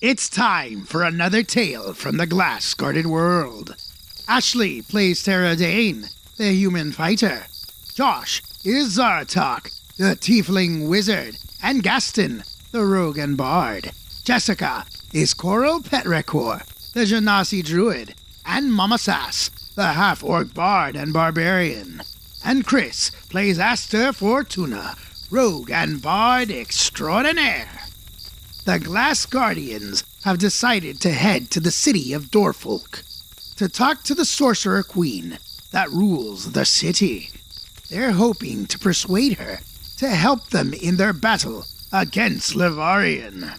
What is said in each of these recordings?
It's time for another tale from the glass-guarded world. Ashley plays Tara Dane, the human fighter. Josh is Zartok, the tiefling wizard. And Gaston, the rogue and bard. Jessica is Coral Petrecor, the Genasi druid. And Mama Sass, the half-orc bard and barbarian. And Chris plays Aster Fortuna, rogue and bard extraordinaire. The Glass Guardians have decided to head to the city of Dorfolk to talk to the Sorcerer Queen that rules the city. They're hoping to persuade her to help them in their battle against Levarian.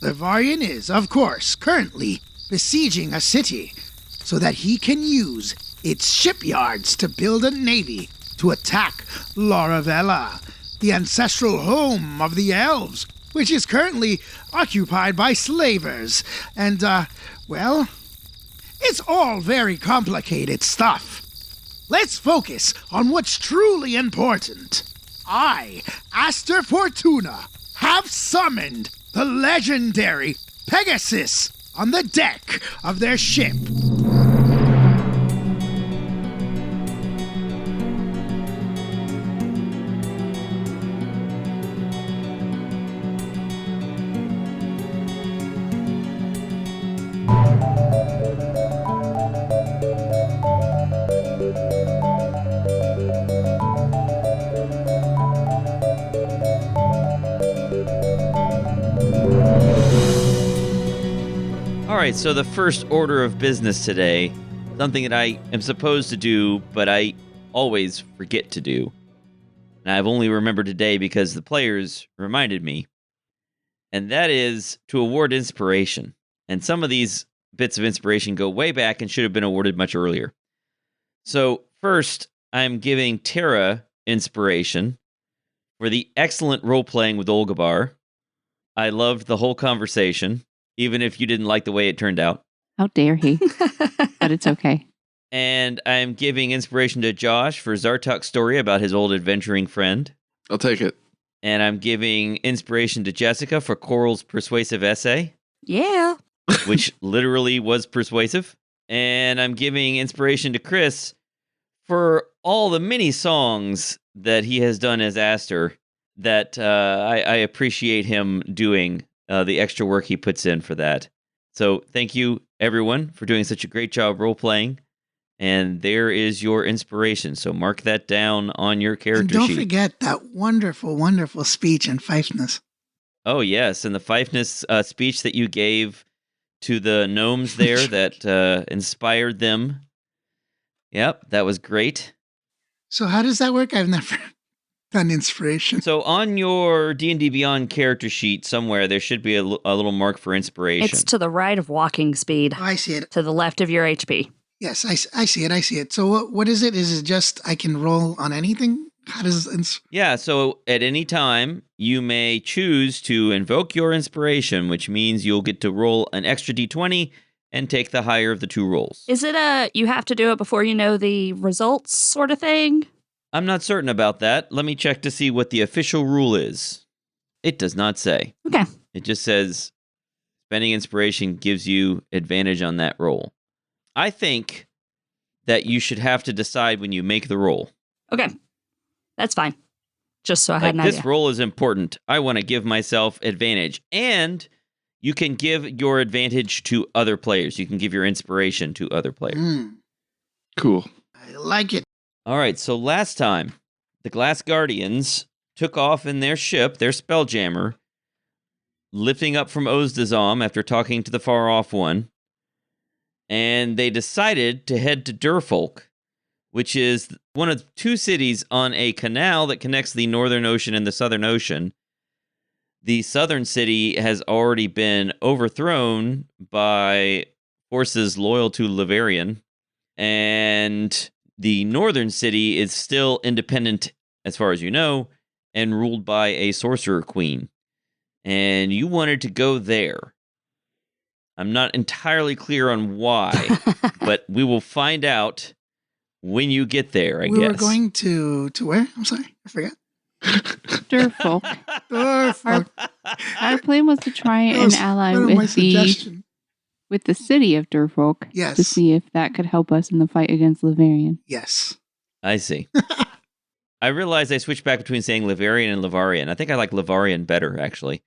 Levarian is, of course, currently besieging a city so that he can use its shipyards to build a navy to attack Lauravella, the ancestral home of the elves, which is currently occupied by slavers. And, well, it's all very complicated stuff. Let's focus on what's truly important. I, Aster Fortuna, have summoned the legendary Pegasus on the deck of their ship. Alright, so the first order of business today, something that I am supposed to do, but I always forget to do. And I've only remembered today because the players reminded me. And that is to award inspiration. And some of these bits of inspiration go way back and should have been awarded much earlier. So first, I'm giving Tara inspiration for the excellent role-playing with Olgabar. I loved the whole conversation, even if you didn't like the way it turned out. How dare he? But it's okay. And I'm giving inspiration to Josh for Zartuk's story about his old adventuring friend. I'll take it. And I'm giving inspiration to Jessica for Coral's persuasive essay. Yeah. Which literally was persuasive. And I'm giving inspiration to Chris for all the many songs that he has done as Aster that I appreciate him doing. The extra work he puts in for that. So thank you, everyone, for doing such a great job role-playing. And there is your inspiration. So mark that down on your character sheet. And don't forget that wonderful, wonderful speech in Fifeness. Oh, yes. And the Fifeness speech that you gave to the gnomes there that inspired them. Yep, that was great. So how does that work? I've never done inspiration. So on your D&D Beyond character sheet somewhere, there should be a little mark for inspiration. It's to the right of walking speed. Oh, I see it. To the left of your HP. Yes, I see it. So what is it? Is it just I can roll on anything? How does Yeah, so at any time, you may choose to invoke your inspiration, which means you'll get to roll an extra d20 and take the higher of the two rolls. Is it you have to do it before you know the results sort of thing? I'm not certain about that. Let me check to see what the official rule is. It does not say. Okay. It just says spending inspiration gives you advantage on that roll. I think that you should have to decide when you make the roll. Okay. That's fine. Just so I had an This idea. roll is important. I want to give myself advantage. And you can give your advantage to other players. You can give your inspiration to other players. Cool. I like it. All right, so last time, the Glass Guardians took off in their ship, their Spelljammer, lifting up from Ozdazam after talking to the far-off one, and they decided to head to Durfolk, which is one of two cities on a canal that connects the Northern Ocean and the Southern Ocean. The southern city has already been overthrown by forces loyal to Levarian, and the northern city is still independent, as far as you know, and ruled by a sorcerer queen. And you wanted to go there. I'm not entirely clear on why, but we will find out when you get there, I guess. We were going to where? I'm sorry, I forgot. Durfolk. Durfolk. Our plan was to try That and was ally one of my with the suggestion. city of Durfolk Yes. to see if that could help us in the fight against Lavarian. Yes. I see. I realized I switched back between saying Lavarian and Lavarian. I think I like Lavarian better, actually.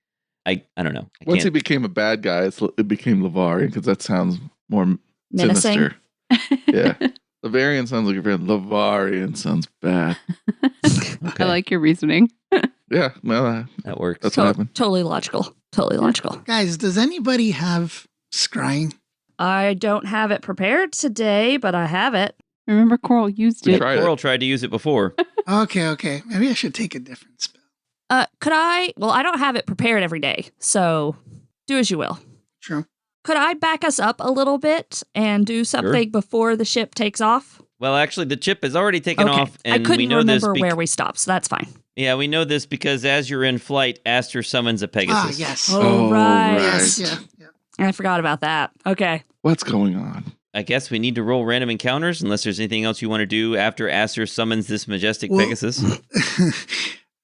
I don't know. Once he became a bad guy, it became Lavarian because that sounds more Menacing. sinister. Yeah. Lavarian sounds like a friend. Lavarian sounds bad. Okay. I like your reasoning. Yeah, no, That works. that's what happened. Totally logical. Totally logical. Guys, does anybody have scrying? I don't have it prepared today, but I have it. Remember, Coral used We it. tried Coral it. tried to use it before. Okay. Maybe I should take a different spell. Could I? Well, I don't have it prepared every day, so do as you will. True. Could I back us up a little bit and do something before the ship takes off? Well, actually, the chip has already taken Okay. off, and I couldn't we know this. remember where we stopped, so that's fine. Yeah, we know this because as you're in flight, Aster summons a Pegasus. Ah, yes. Oh, right. Yes. Yeah. I forgot about that. Okay. What's going on? I guess we need to roll random encounters unless there's anything else you want to do after Aster summons this majestic Well- Pegasus.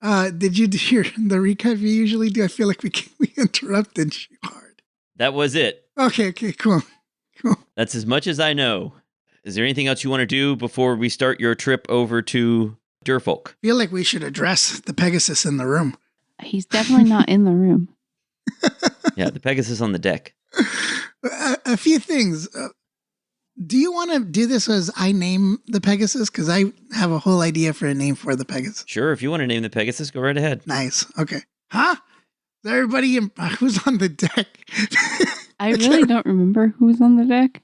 Did you hear the recap you usually do? I feel like we interrupted you hard. That was it. Okay, cool. That's as much as I know. Is there anything else you want to do before we start your trip over to Durfolk? Feel like we should address the Pegasus in the room. He's definitely not in the room. Yeah, the Pegasus on the deck. A few things. Do you want to do this as I name the Pegasus? Because I have a whole idea for a name for the Pegasus. Sure, if you want to name the Pegasus, go right ahead. Nice. Okay. Huh? Is everybody who's on the deck? I really don't remember who was on the deck.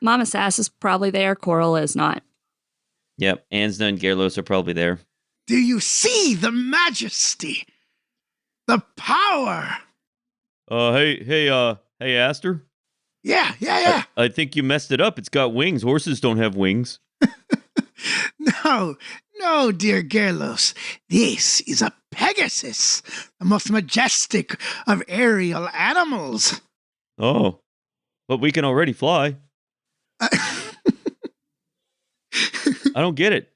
Mama Sass is probably there. Coral is not. Yep, Ansna and Gerlos are probably there. Do you see the majesty? The power? Hey, Aster. Yeah. I think you messed it up. It's got wings. Horses don't have wings. No, dear Gerlos. This is a Pegasus, the most majestic of aerial animals. Oh, but we can already fly. I don't get it.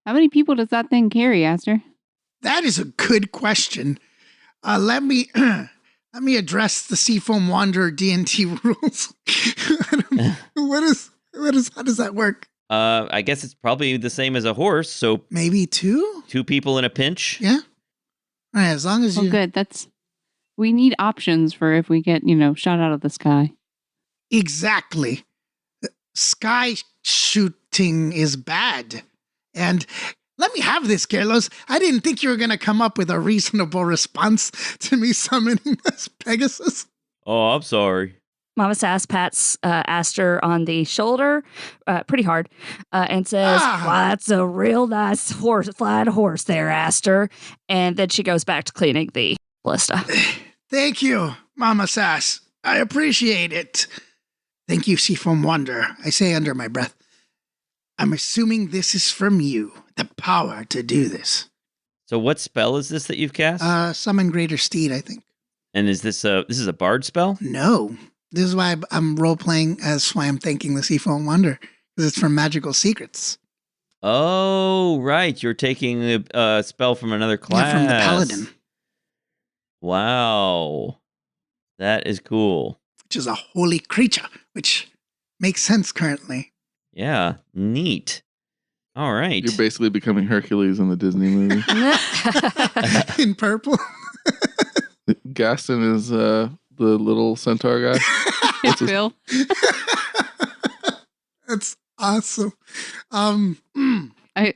How many people does that thing carry, Aster? That is a good question. Let me address the Seafoam Wanderer D&T rules. How does that work? I guess it's probably the same as a horse. So Maybe two? 2 people in a pinch. Yeah. All right, as long as Oh, you good. We need options for if we get, shot out of the sky. exactly. Sky shooting is bad. And let me have this, Carlos. I didn't think you were going to come up with a reasonable response to me summoning this Pegasus. Oh, I'm sorry. Mama Sass pats Aster on the shoulder pretty hard and says, Ah. "Well, that's a real nice flying horse there, Aster." And then she goes back to cleaning the ballista. Thank you, Mama Sass. I appreciate it. Thank you, Seafoam Wanderer. I say under my breath. I'm assuming this is from you, the power to do this. So what spell is this that you've cast? Summon Greater Steed, I think. And is this a bard spell? No. This is why I'm role-playing as why I'm thanking the Seafoam Wanderer, because it's from Magical Secrets. Oh, right. You're taking a spell from another class. Yeah, from the Paladin, Wow. That is cool. which is a holy creature, which makes sense currently. Yeah, neat. All right. You're basically becoming Hercules in the Disney movie. In purple. Gaston is the little centaur guy. What's his- Phil? That's awesome.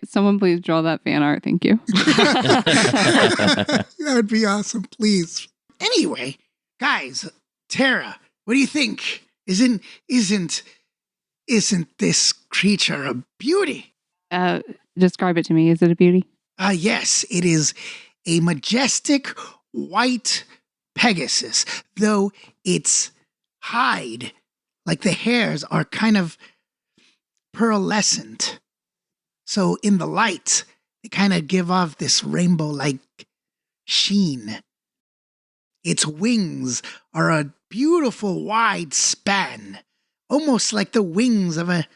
Someone please draw that fan art. Thank you. That would be awesome, please. Anyway, guys, Tara, what do you think? Isn't this creature a beauty? Describe it to me. Is it a beauty? Yes, it is a majestic white Pegasus, though its hide, like the hairs, are kind of pearlescent. So in the light, they kind of give off this rainbow-like sheen. Its wings are a beautiful wide span, almost like the wings of a...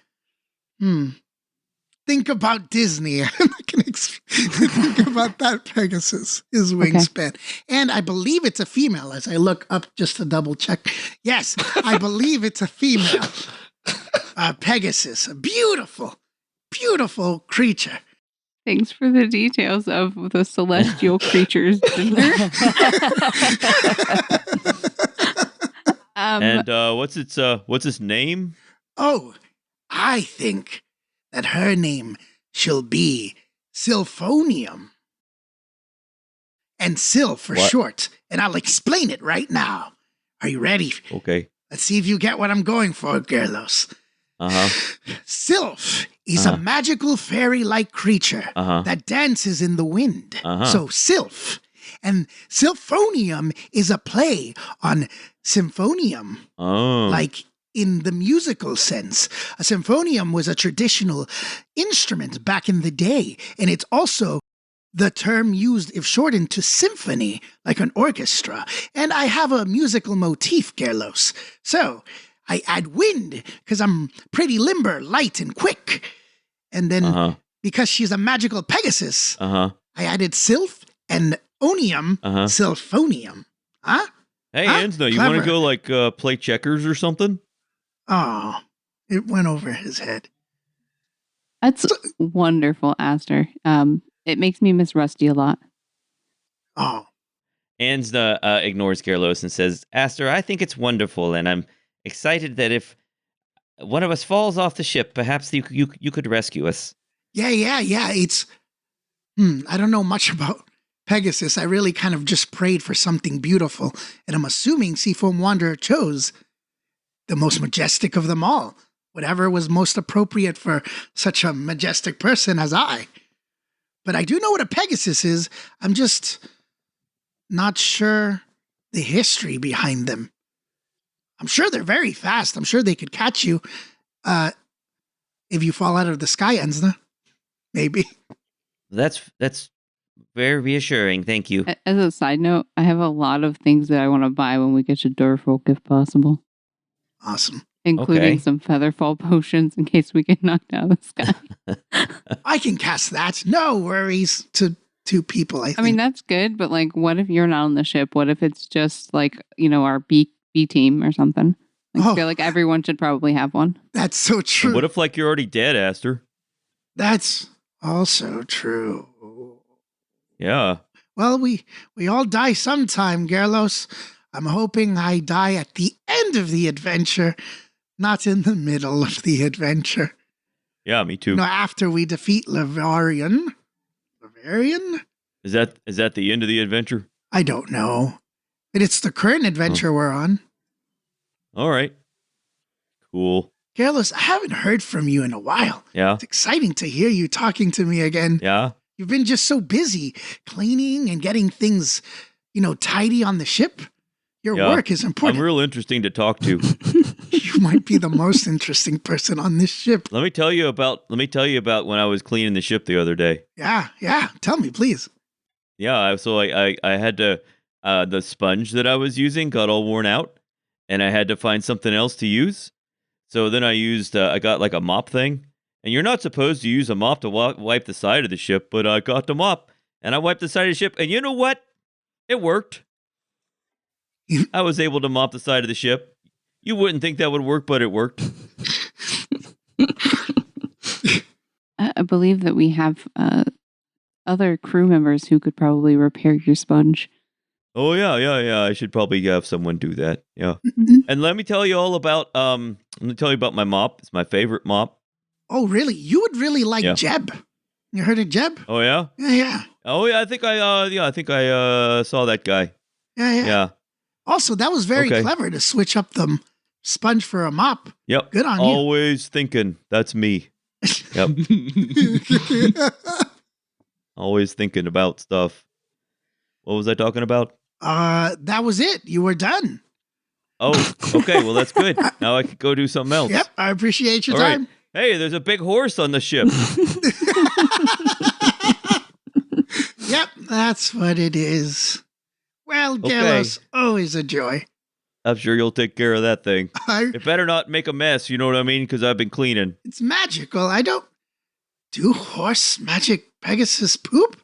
Think about Disney. I'm not going to Think about that, Pegasus, his wingspan. And I believe it's a female as I look up just to double check. Yes, I believe it's a female. Pegasus, a beautiful, beautiful creature. Thanks for the details of the celestial creature's gender. And what's its name? Oh, I think that her name shall be Sylphonium. And Syl for short. And I'll explain it right now. Are you ready? Okay. Let's see if you get what I'm going for, Gerlos. Sylph is a magical fairy-like creature that dances in the wind. So Sylph. And Sylphonium is a play on symphonium. Like in the musical sense. A symphonium was a traditional instrument back in the day. And it's also the term used if shortened to symphony, like an orchestra. And I have a musical motif, Gerlos. So I add wind because I'm pretty limber, light, and quick. And then because she's a magical Pegasus, I added sylph and onium, sylphonium. Huh? Hey, Ansno, you want to go like play checkers or something? Oh, it went over his head. That's wonderful, Aster. It makes me miss Rusty a lot. Oh. Ansna ignores Gerlos and says, Aster, I think it's wonderful, and I'm excited that if one of us falls off the ship, perhaps you could rescue us. Yeah. It's, I don't know much about Pegasus. I really kind of just prayed for something beautiful, and I'm assuming Seafoam Wanderer chose the most majestic of them all. Whatever was most appropriate for such a majestic person as I. But I do know what a Pegasus is. I'm just not sure the history behind them. I'm sure they're very fast. I'm sure they could catch you if you fall out of the sky, Ensna. Maybe. That's very reassuring. Thank you. As a side note, I have a lot of things that I want to buy when we get to Durfolk, if possible. Awesome. Including some featherfall potions in case we get knocked out of the sky. I can cast that. No worries to two people, I think. I mean, that's good, but like, what if you're not on the ship? What if it's just like, our B team or something? I feel like everyone should probably have one. That's so true. And what if like you're already dead, Aster? That's also true. Yeah. Well, we all die sometime, Gerlos. I'm hoping I die at the end of the adventure, not in the middle of the adventure. Yeah, me too. No, after we defeat Lavarian. Lavarian? Is that the end of the adventure? I don't know. But it's the current adventure we're on. All right. Cool. Gerlos, I haven't heard from you in a while. Yeah. It's exciting to hear you talking to me again. Yeah. You've been just so busy cleaning and getting things, tidy on the ship. Your work is important. I'm real interesting to talk to. You might be the most interesting person on this ship. Let me tell you about when I was cleaning the ship the other day. Yeah. Tell me, please. Yeah, so I had to the sponge that I was using got all worn out, and I had to find something else to use. So then I got like a mop thing, and you're not supposed to use a mop to wipe the side of the ship, but I got the mop and I wiped the side of the ship, and you know what? It worked. I was able to mop the side of the ship. You wouldn't think that would work, but it worked. I believe that we have other crew members who could probably repair your sponge. Oh yeah. I should probably have someone do that. Yeah. And let me tell you all about my mop. It's my favorite mop. Oh really? You would really like Jeb. You heard of Jeb? Oh yeah? Yeah. Oh yeah, I think I saw that guy. Yeah. Also, that was very clever to switch up the sponge for a mop. Yep. Good on you. Always thinking. That's me. Yep. Always thinking about stuff. What was I talking about? That was it. You were done. Oh, okay. Well, that's good. Now I could go do something else. Yep. I appreciate your All time. Right. Hey, there's a big horse on the ship. Yep. That's what it is. Well, Gerlos, always a joy. I'm sure you'll take care of that thing. It better not make a mess, you know what I mean? Because I've been cleaning. It's magical. I don't do horse magic Pegasus poop?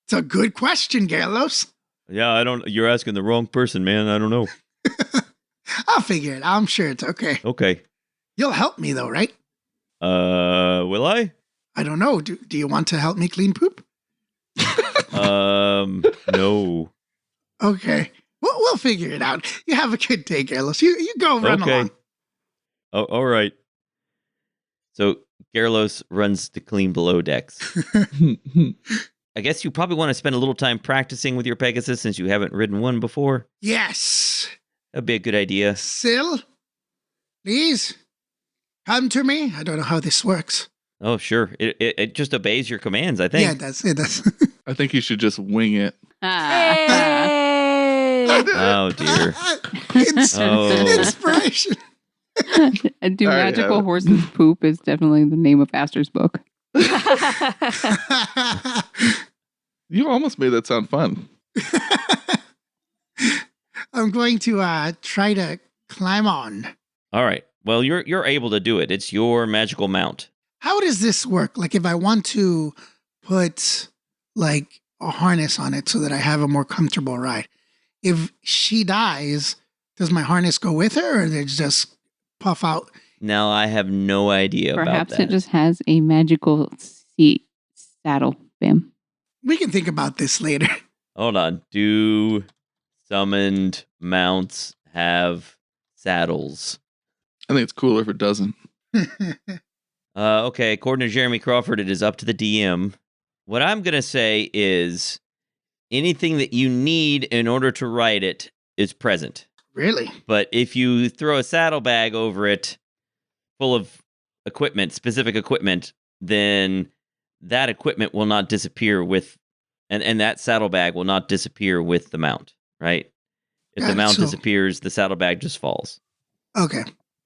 It's a good question, Garlos. Yeah, you're asking the wrong person, man. I don't know. I'll figure it out. I'm sure it's okay. Okay. You'll help me, though, right? Will I? I don't know. Do you want to help me clean poop? No. Okay. We'll figure it out. You have a good day, Garlos. You go run Okay. along. Oh, all right. So Garlos runs to clean below decks. I guess you probably want to spend a little time practicing with your Pegasus since you haven't ridden one before. Yes. That'd be a good idea. Syl, please come to me. I don't know how this works. Oh, sure. It just obeys your commands, I think. Yeah, it does. I think you should just wing it. Hey! Oh, dear. Inspiration. And Do All right, Magical Horses Poop is definitely the name of Aster's book. You almost made that sound fun. I'm going to try to climb on. All right. Well, you're able to do it. It's your magical mount. How does this work? Like if I want to put like a harness on it so that I have a more comfortable ride. If she dies, does my harness go with her or does it just puff out? Now, I have no idea Perhaps about that. it just has a magical seat saddle. Bam. We can think about this later. Hold on. Do summoned mounts have saddles? I think it's cooler if it doesn't. Okay, according to Jeremy Crawford, it is up to the DM. What I'm going to say is anything that you need in order to ride it is present. Really? But if you throw a saddlebag over it full of equipment, specific equipment, then that equipment will not disappear with, and that saddlebag will not disappear with the mount, right? If the mount Gotcha. disappears, the saddlebag just falls. Okay.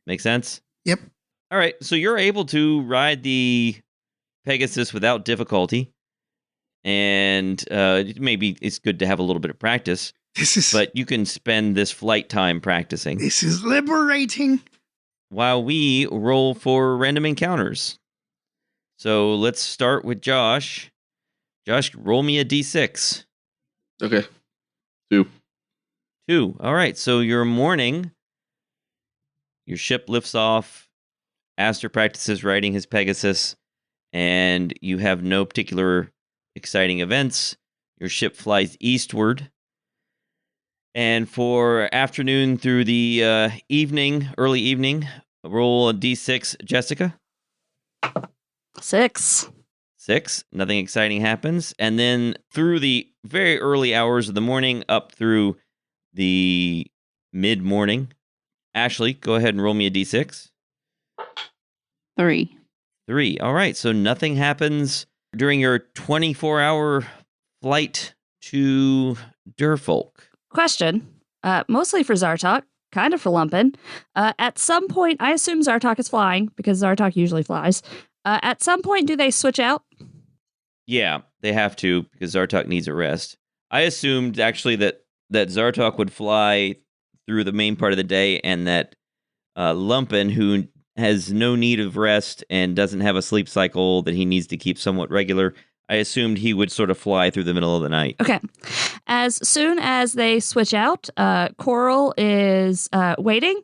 Make sense? Yep. All right, so you're able to ride the Pegasus without difficulty, and maybe it's good to have a little bit of practice, but you can spend this flight time practicing This is liberating. while we roll for random encounters. So let's start with Josh. Josh, roll me a d6. Okay. 2. 2. All right, so your morning, your ship lifts off. Aster practices riding his Pegasus, and you have no particular exciting events. Your ship flies eastward. And for afternoon through the early evening, roll a d6, Jessica. 6. 6. Nothing exciting happens. And then through the very early hours of the morning up through the mid-morning, Ashley, go ahead and roll me a d6. 3. 3. All right. So nothing happens during your 24-hour flight to Durfolk. Question, mostly for Zartok, kind of for Lumpin. At some point, I assume Zartok is flying, because Zartok usually flies. At some point, do they switch out? Yeah, they have to because Zartok needs a rest. I assumed actually that Zartok would fly through the main part of the day and that Lumpin, who has no need of rest and doesn't have a sleep cycle that he needs to keep somewhat regular, I assumed he would sort of fly through the middle of the night. Okay. As soon as they switch out, Coral is waiting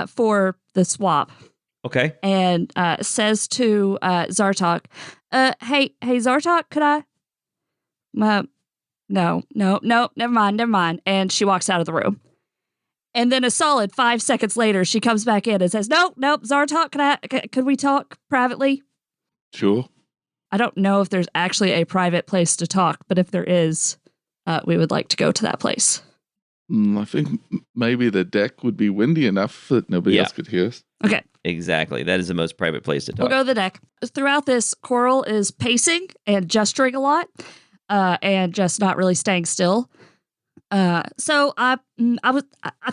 for the swap Okay. and says to Zartok, hey, Zartok, could I? No, never mind. And she walks out of the room. And then a solid 5 seconds later, she comes back in and says, nope, Zartok, could we talk privately? Sure. I don't know if there's actually a private place to talk, but if there is, we would like to go to that place. I think maybe the deck would be windy enough that nobody Yeah. else could hear us. Okay, Exactly. That is the most private place to talk. we'll go to the deck. Throughout this, Coral is pacing and gesturing a lot and just not really staying still. So I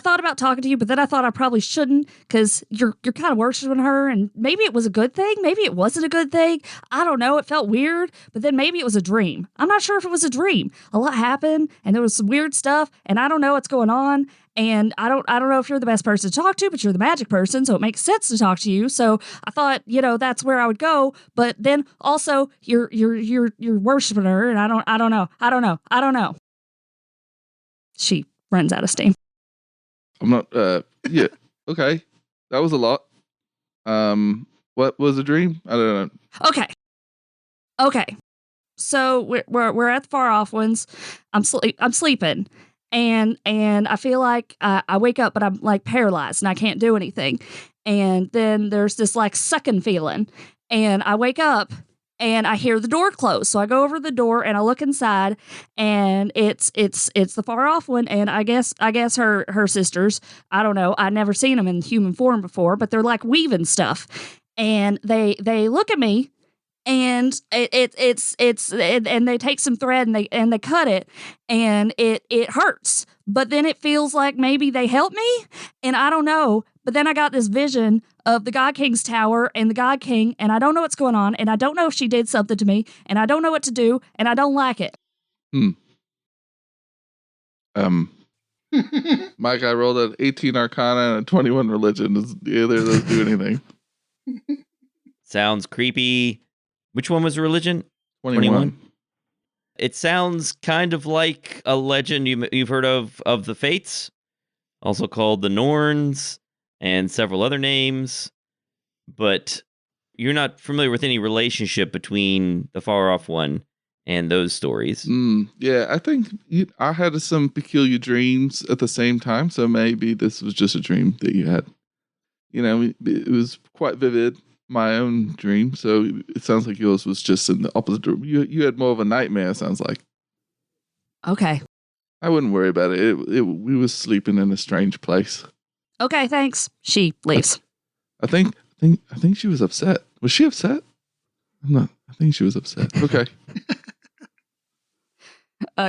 thought about talking to you, but then I thought I probably shouldn't because you're kind of worshiping her, and maybe it was a good thing, maybe it wasn't a good thing. I don't know. It felt weird, but then maybe it was a dream. I'm not sure if it was a dream. A lot happened, and there was some weird stuff, and I don't know what's going on. And I don't know if you're the best person to talk to, but you're the magic person, so it makes sense to talk to you. So I thought, that's where I would go. But then also you're worshiping her, and I don't know. She runs out of steam. I'm not. Yeah. Okay. That was a lot. What was a dream? I don't know. Okay. So we're at the far off ones. I'm sleeping, and I feel like I wake up, but I'm like paralyzed and I can't do anything. And then there's this like sucking feeling, and I wake up. And I hear the door close. So I go over the door and I look inside, and it's the far off one. And I guess her sisters, I don't know. I'd never seen them in human form before, but they're like weaving stuff. And they look at me, and and they take some thread and they cut it, and it hurts. But then it feels like maybe they help me, and I don't know. But then I got this vision of the God King's tower and the God King, and I don't know what's going on, and I don't know if she did something to me, and I don't know what to do, and I don't like it. Mike, I rolled an 18 Arcana and a 21 Religion. Does either of those do anything? Sounds creepy. Which one was religion? 21. It sounds kind of like a legend you've heard of the Fates, also called the Norns, and several other names, but you're not familiar with any relationship between the Far Off One and those stories. Yeah, I think I had some peculiar dreams at the same time, so maybe this was just a dream that you had. It was quite vivid, my own dream, so it sounds like yours was just in the opposite room. You had more of a nightmare, sounds like. Okay. I wouldn't worry about it. We were sleeping in a strange place. Okay, thanks. She leaves. I think she was upset. Was she upset? I'm not. I think she was upset. Okay.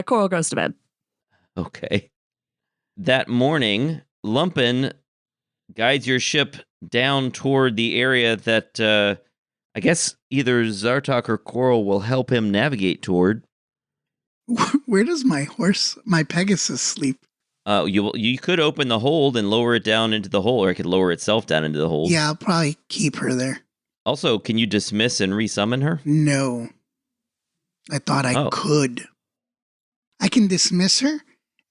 Coral goes to bed. Okay. That morning, Lumpin guides your ship down toward the area that I guess either Zartok or Coral will help him navigate toward. Where does my Pegasus sleep? You could open the hold and lower it down into the hole, or it could lower itself down into the hole. Yeah, I'll probably keep her there. Also, can you dismiss and resummon her? No. I thought I could. I can dismiss her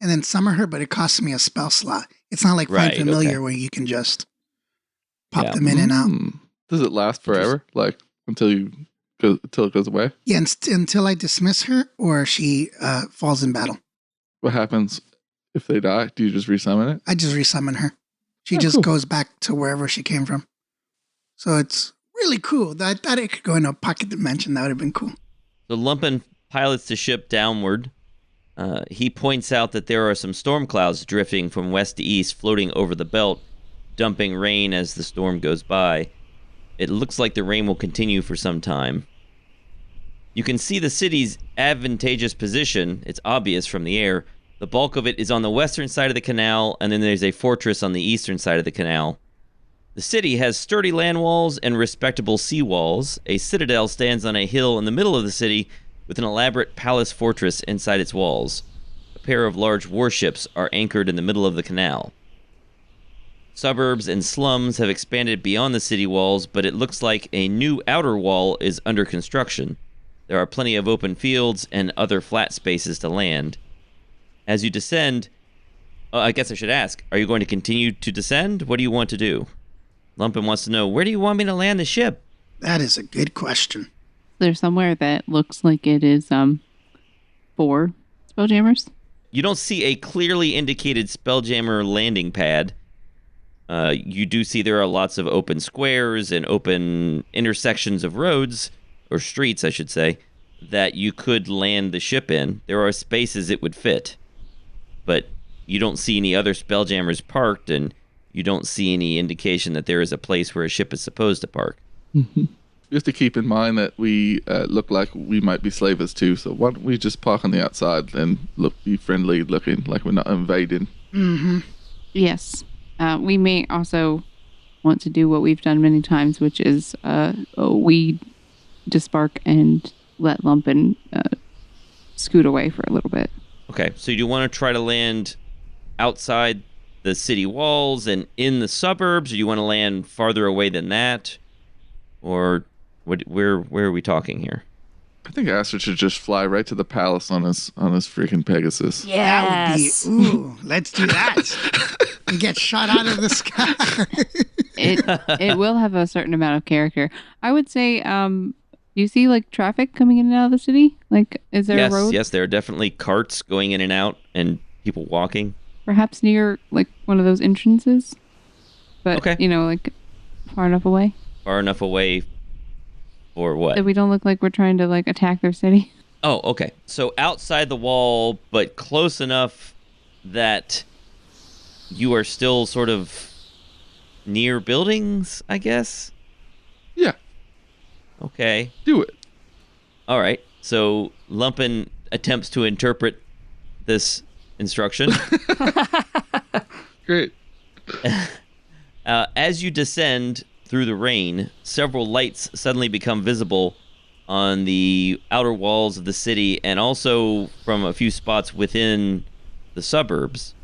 and then summon her, but it costs me a spell slot. It's not like Find Familiar where you can just pop them in and out. Does it last forever? Like until it goes away? Yeah, until I dismiss her or she falls in battle. What happens if they die? Do you just resummon it? I just resummon her. She just goes back to wherever she came from. So it's really cool. I thought it could go in a pocket dimension. That would have been cool. So Lumpin pilots the ship downward. He points out that there are some storm clouds drifting from west to east, floating over the belt, dumping rain as the storm goes by. It looks like the rain will continue for some time. You can see the city's advantageous position. It's obvious from the air. The bulk of it is on the western side of the canal, and then there's a fortress on the eastern side of the canal. The city has sturdy land walls and respectable sea walls. A citadel stands on a hill in the middle of the city with an elaborate palace fortress inside its walls. A pair of large warships are anchored in the middle of the canal. Suburbs and slums have expanded beyond the city walls, but it looks like a new outer wall is under construction. There are plenty of open fields and other flat spaces to land. As you descend, I guess I should ask, are you going to continue to descend? What do you want to do? Lumpin wants to know, where do you want me to land the ship? That is a good question. There's somewhere that looks like it is for Spelljammers. You don't see a clearly indicated Spelljammer landing pad. You do see there are lots of open squares and open intersections of roads, or streets, I should say, that you could land the ship in. There are spaces it would fit. But you don't see any other Spelljammers parked, and you don't see any indication that there is a place where a ship is supposed to park. Mm-hmm. we have to keep in mind that we look like we might be slavers too. So why don't we just park on the outside and be friendly looking, like we're not invading? Mm-hmm. Yes. We may also want to do what we've done many times, which is we disbark and let Lumpen scoot away for a little bit. Okay, so you want to try to land outside the city walls and in the suburbs, or you want to land farther away than that? Or where are we talking here? I think Astrid should just fly right to the palace on his freaking Pegasus. Yes. That would be, ooh, let's do that. And get shot out of the sky. It will have a certain amount of character. I would say, do you see like traffic coming in and out of the city? Like, is there a road? Yes, there are definitely carts going in and out and people walking. Perhaps near like one of those entrances? But, Okay. Like far enough away? Far enough away for what? That we don't look like we're trying to like attack their city. Oh, okay. So outside the wall, but close enough that you are still sort of near buildings, I guess? Yeah, Okay. do it. All right. So Lumpen attempts to interpret this instruction. Great. As you descend through the rain, several lights suddenly become visible on the outer walls of the city and also from a few spots within the suburbs.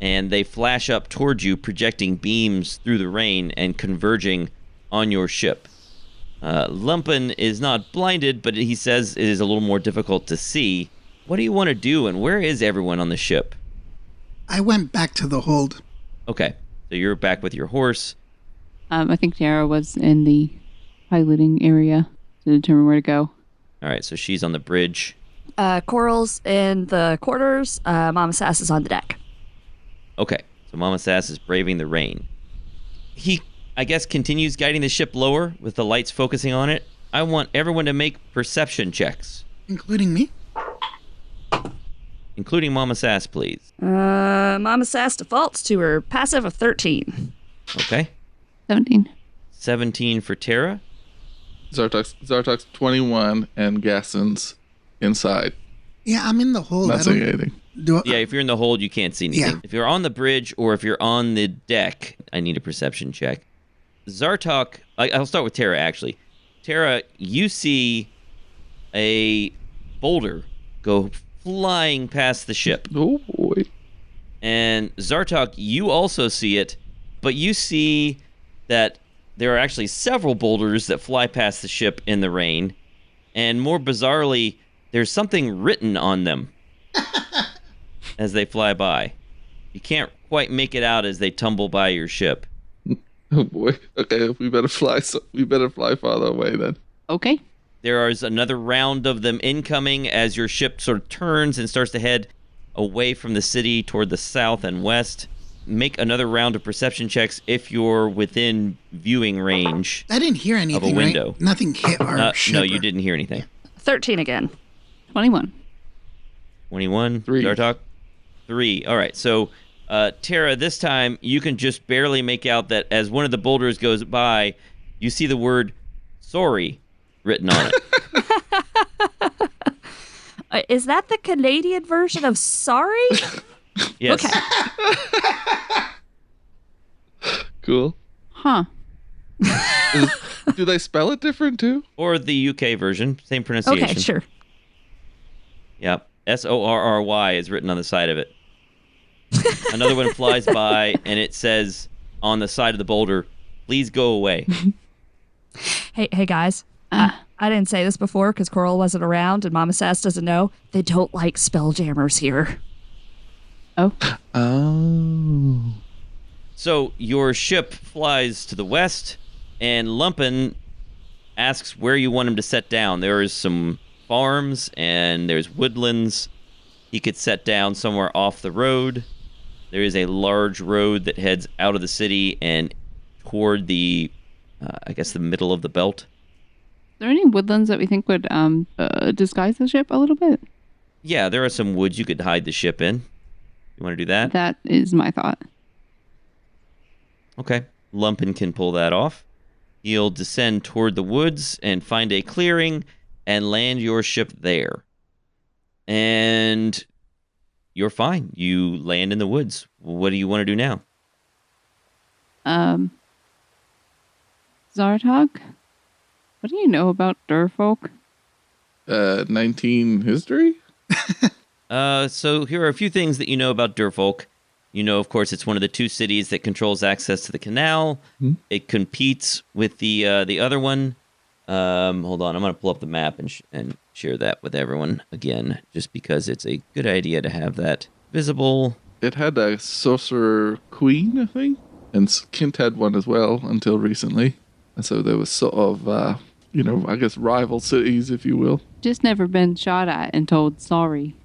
And they flash up towards you, projecting beams through the rain and converging on your ship. Lumpen is not blinded, but he says it is a little more difficult to see. What do you want to do, and where is everyone on the ship? I went back to the hold. Okay, so you're back with your horse. I think Tara was in the piloting area to determine where to go. All right, so she's on the bridge. Coral's in the quarters. Mama Sass is on the deck. Okay, so Mama Sass is braving the rain. He, I guess, continues guiding the ship lower with the lights focusing on it. I want everyone to make perception checks, Including me? including Mama Sass, please. Mama Sass defaults to her passive of 13. Okay, 17. 17 for Tara. Zartok's 21 and Gaston's inside. Yeah, I'm in the hold. Not saying anything. Yeah, if you're in the hold, you can't see anything. Yeah. If you're on the bridge or if you're on the deck, I need a perception check. Zartok, I'll start with Tara, actually. Tara, you see a boulder go flying past the ship. Oh boy. And Zartok, you also see it, but you see that there are actually several boulders that fly past the ship in the rain. And more bizarrely, there's something written on them as they fly by. You can't quite make it out as they tumble by your ship. Oh boy. Okay, we better fly. We better fly farther away then. Okay. There is another round of them incoming as your ship sort of turns and starts to head away from the city toward the south and west. Make another round of perception checks if you're within viewing range. I didn't hear anything. Of a window. Right? Nothing hit our ship. No, you didn't hear anything. 13 again. 21. 21. 3. Zartok? 3. All right. So, Tara, this time you can just barely make out that as one of the boulders goes by, you see the word sorry written on it. Is that the Canadian version of sorry? Yes. Okay. Cool. Huh. Do they spell it different too? Or the UK version. Same pronunciation. Okay, sure. Yep. SORRY is written on the side of it. Another one flies by, and it says on the side of the boulder, please go away. Hey guys. I didn't say this before because Coral wasn't around and Mama Sass doesn't know. They don't like spelljammers here. Oh. Oh. So your ship flies to the west, and Lumpen asks where you want him to set down. There is some farms, and there's woodlands. He could set down somewhere off the road. There is a large road that heads out of the city and toward the, I guess, the middle of the belt. Are there any woodlands that we think would disguise the ship a little bit? Yeah, there are some woods you could hide the ship in. You want to do that? That is my thought. Okay. Lumpen can pull that off. You'll descend toward the woods and find a clearing and land your ship there. And you're fine. You land in the woods. What do you want to do now? Zartog, what do you know about Durfolk? 19 history? So here are a few things that you know about Durfolk. You know, of course, it's one of the 2 cities that controls access to the canal. It competes with the other one. Hold on, I'm going to pull up the map and share that with everyone again, just because it's a good idea to have that visible. It had a sorcerer queen, I think, and Kent had one as well until recently. And so there was sort of, I guess rival cities, if you will. Just never been shot at and told sorry.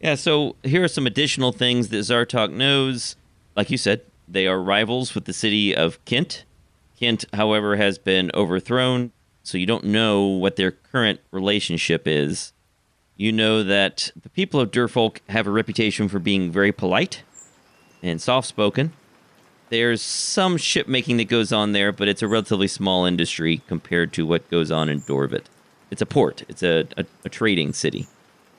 Yeah, so here are some additional things that Zartok knows. Like you said, they are rivals with the city of Kent. Kent, however, has been overthrown, so you don't know what their current relationship is. You know that the people of Durfolk have a reputation for being very polite and soft-spoken. There's some shipmaking that goes on there, but it's a relatively small industry compared to what goes on in Dorvit. It's a port. It's a trading city.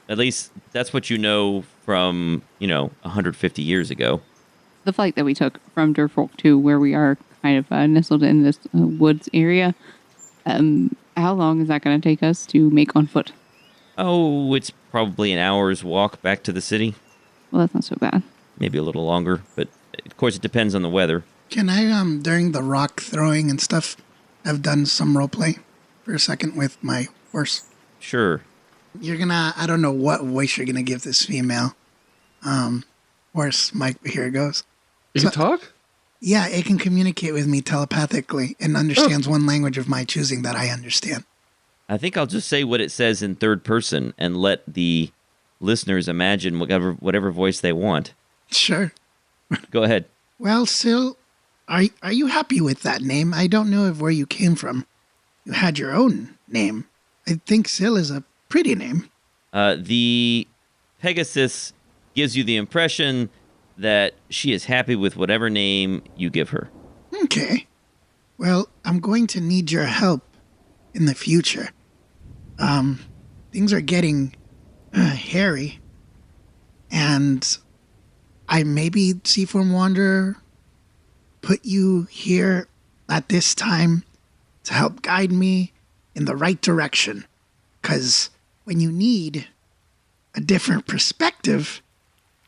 At least that's what you know from, 150 years ago. The flight that we took from Durfolk to where we are kind of nestled in this woods area, how long is that going to take us to make on foot? Oh, it's probably an hour's walk back to the city. Well, that's not so bad. Maybe a little longer, but of course it depends on the weather. Can I, during the rock throwing and stuff, I've done some roleplay for a second with my horse. Sure. You're gonna, I don't know what voice you're gonna give this female horse, Mike, but here it goes. You can talk? Yeah, it can communicate with me telepathically and understands one language of my choosing that I understand. I think I'll just say what it says in third person and let the listeners imagine whatever voice they want. Sure. Go ahead. Well, Syl, are you happy with that name? I don't know where you came from. You had your own name. I think Syl is a pretty name. The Pegasus gives you the impression that she is happy with whatever name you give her. Okay. Well, I'm going to need your help in the future. Things are getting hairy, and I maybe, Seaform Wanderer, put you here at this time to help guide me in the right direction. Because when you need a different perspective,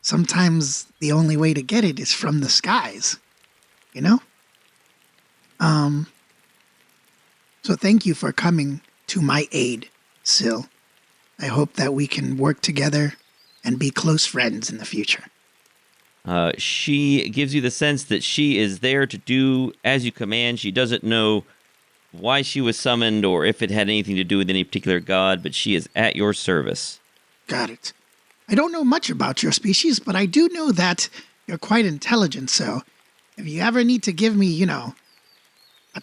sometimes the only way to get it is from the skies, you know? So thank you for coming to my aid, Syl. I hope that we can work together and be close friends in the future. She gives you the sense that she is there to do as you command. She doesn't know why she was summoned or if it had anything to do with any particular god, but she is at your service. Got it. I don't know much about your species, but I do know that you're quite intelligent, so if you ever need to give me, a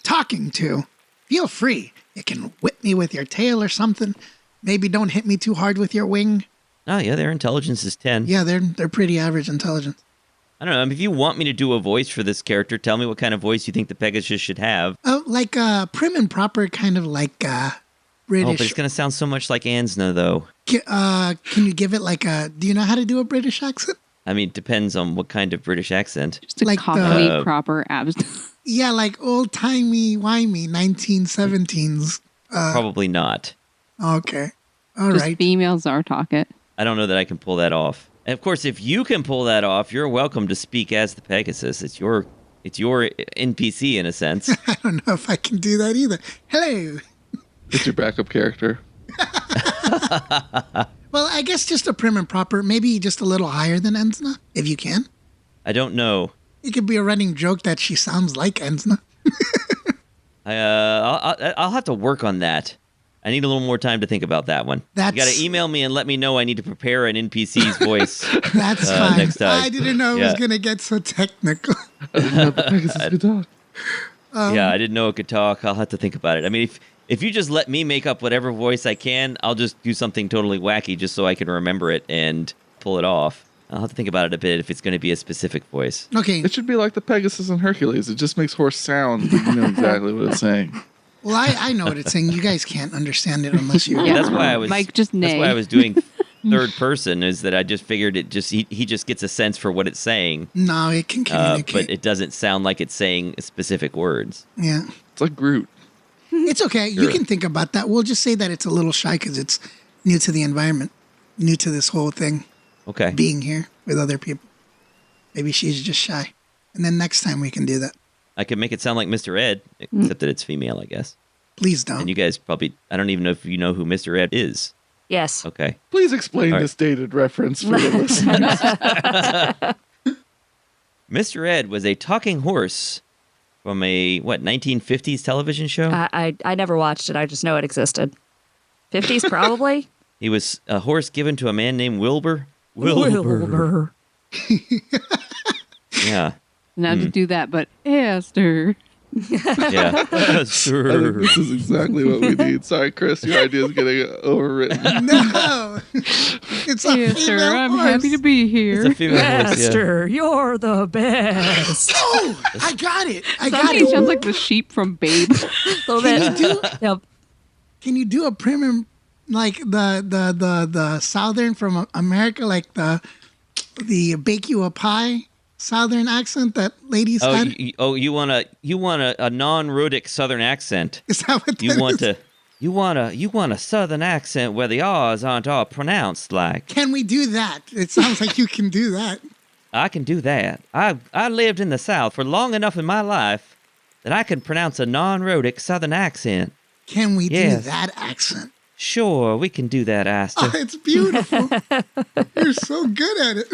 talking to, feel free. You can whip me with your tail or something. Maybe don't hit me too hard with your wing. Oh, yeah, their intelligence is 10. Yeah, they're pretty average intelligence. I don't know. If you want me to do a voice for this character, tell me what kind of voice you think the Pegasus should have. Oh, like prim and proper, kind of like British. Oh, but it's going to sound so much like Ansna, though. Can you give it like do you know how to do a British accent? I mean, it depends on what kind of British accent. Just a Like cockney proper abs. Yeah, like old-timey-wimey 1917s. Probably not. Okay. All Just right. female Zartok it. I don't know that I can pull that off. And of course, if you can pull that off, you're welcome to speak as the Pegasus. It's your NPC in a sense. I don't know if I can do that either. Hello. It's your backup character. Well, I guess just a prim and proper, maybe just a little higher than Ensna, if you can. I don't know. It could be a running joke that she sounds like Ensna. I'll have to work on that. I need a little more time to think about that one. You got to email me and let me know I need to prepare an NPC's voice. That's fine. Next time. I didn't know it was going to get so technical. I didn't know the Pegasus could talk. Yeah, I didn't know it could talk. I'll have to think about it. I mean, if you just let me make up whatever voice I can, I'll just do something totally wacky just so I can remember it and pull it off. I'll have to think about it a bit if it's going to be a specific voice. Okay. It should be like the Pegasus and Hercules. It just makes horse sound, but you know exactly what it's saying. Well, I know what it's saying. You guys can't understand it unless you. Yeah, that's why I was. Mike just That's neigh. why I was doing third person. Is that I just figured he just gets a sense for what it's saying, No, it can communicate. but it doesn't sound like it's saying specific words. Yeah. It's like Groot. It's okay. You Sure. can think about that. We'll just say that it's a little shy because it's new to the environment, new to this whole thing, Okay. being here with other people. Maybe she's just shy. And then next time we can do that. I could make it sound like Mr. Ed, except that it's female, I guess. Please don't. And you guys probably, I don't even know if you know who Mr. Ed is. Yes. Okay. Please explain All right. this dated reference for the listeners. Mr. Ed was a talking horse from a, 1950s television show? I never watched it. I just know it existed. 50s probably. He was a horse given to a man named Wilbur. Wilbur. Yeah. Not to do that, but Esther. Yeah. I think this is exactly what we need. Sorry, Chris, your idea is getting overwritten. No. It's a Esther, female I'm horse. happy to be here. It's a female horse, yeah. Esther, you're the best. Oh, I got it. I got Somebody it. sounds like the sheep from Babe. Little Can bit. you do Yep. Can you do a premium like the southern from America, like the bake you a pie southern accent that ladies Oh, had? you want a non-rhotic southern accent. Is that what You that want is? you want a southern accent where the R's aren't all pronounced like. Can we do that? It sounds like you can do that. I can do that. I lived in the South for long enough in my life that I can pronounce a non-rhotic southern accent. Can we Yes. do that accent? Sure, we can do that, Aster. Oh, it's beautiful. You're so good at it.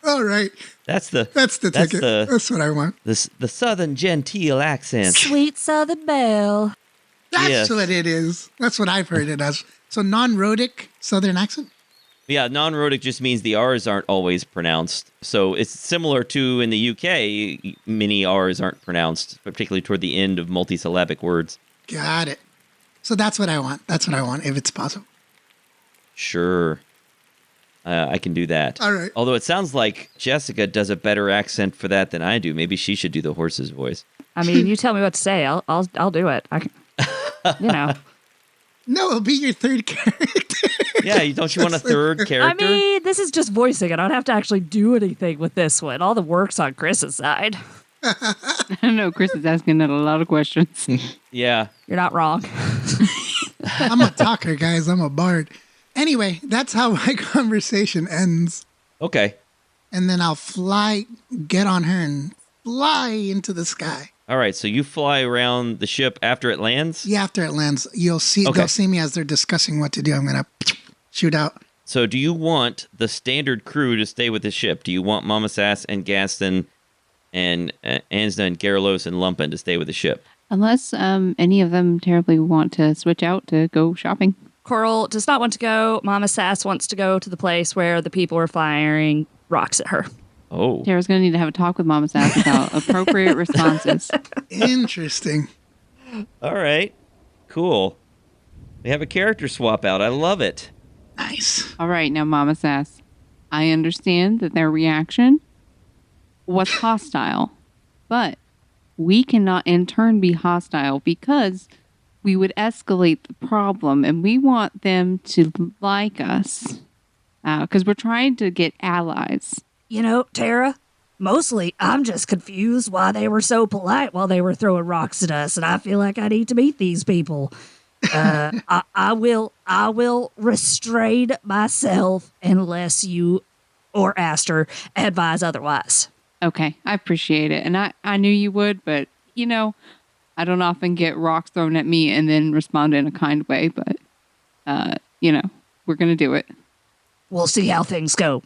All right. That's the ticket. That's what I want. the southern genteel accent. Sweet Southern Belle. That's Yes. what it is. That's what I've heard it as. So non-rhotic southern accent? Yeah, non-rhotic just means the R's aren't always pronounced. So it's similar to in the UK, many R's aren't pronounced, particularly toward the end of multisyllabic words. Got it. So that's what I want. That's what I want, if it's possible. Sure. I can do that. All right. Although it sounds like Jessica does a better accent for that than I do. Maybe she should do the horse's voice. I mean, you tell me what to say. I'll do it. I can, you know. No, it'll be your third character. Yeah, don't you want a third character? I mean, this is just voicing it. I don't have to actually do anything with this one. All the work's on Chris's side. I don't know. Chris is asking that a lot of questions. Yeah. You're not wrong. I'm a talker, guys. I'm a bard. Anyway, that's how my conversation ends. Okay. And then I'll get on her and fly into the sky. All right. So you fly around the ship after it lands? Yeah, after it lands, they'll see me as they're discussing what to do. I'm going to shoot out. So do you want the standard crew to stay with the ship? Do you want Mama Sass and Gaston and Ansna and Garlos and Lumpen to stay with the ship? Unless any of them terribly want to switch out to go shopping. Coral does not want to go. Mama Sass wants to go to the place where the people are firing rocks at her. Oh. Tara's going to need to have a talk with Mama Sass about appropriate responses. Interesting. All right. Cool. We have a character swap out. I love it. Nice. All right, now, Mama Sass, I understand that their reaction was hostile, but we cannot in turn be hostile because we would escalate the problem, and we want them to like us because we're trying to get allies. You know, Tara, mostly I'm just confused why they were so polite while they were throwing rocks at us, and I feel like I need to meet these people. I will restrain myself unless you or Aster advise otherwise. Okay, I appreciate it, and I knew you would, but, you know, I don't often get rocks thrown at me and then respond in a kind way, but, you know, we're going to do it. We'll see how things go.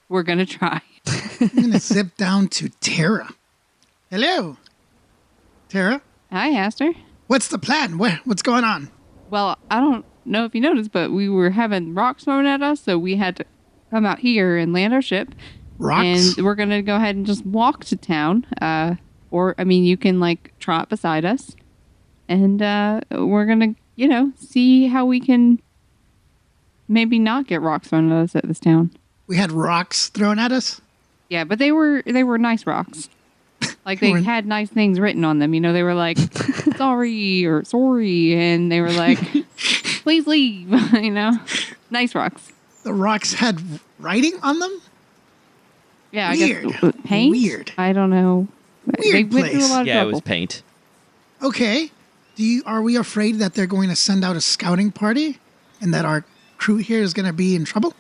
We're going to try. I'm going to zip down to Tara. Hello. Tara, Hi, Aster. what's the plan? What's going on? Well, I don't know if you noticed, but we were having rocks thrown at us, so we had to come out here and land our ship. Rocks? And we're going to go ahead and just walk to town. Or, I mean, you can, like, trot beside us. And we're going to, you know, see how we can maybe not get rocks thrown at us at this town. We had rocks thrown at us. Yeah, but they were nice rocks. Like they had nice things written on them. You know, they were like sorry or sorry, and they were like please leave. You know, nice rocks. The rocks had writing on them. Yeah, Weird. I guess paint. Weird. I don't know. Weird They went through a place. lot of Yeah, trouble. it was paint. Okay. Are we afraid that they're going to send out a scouting party and that our crew here is going to be in trouble?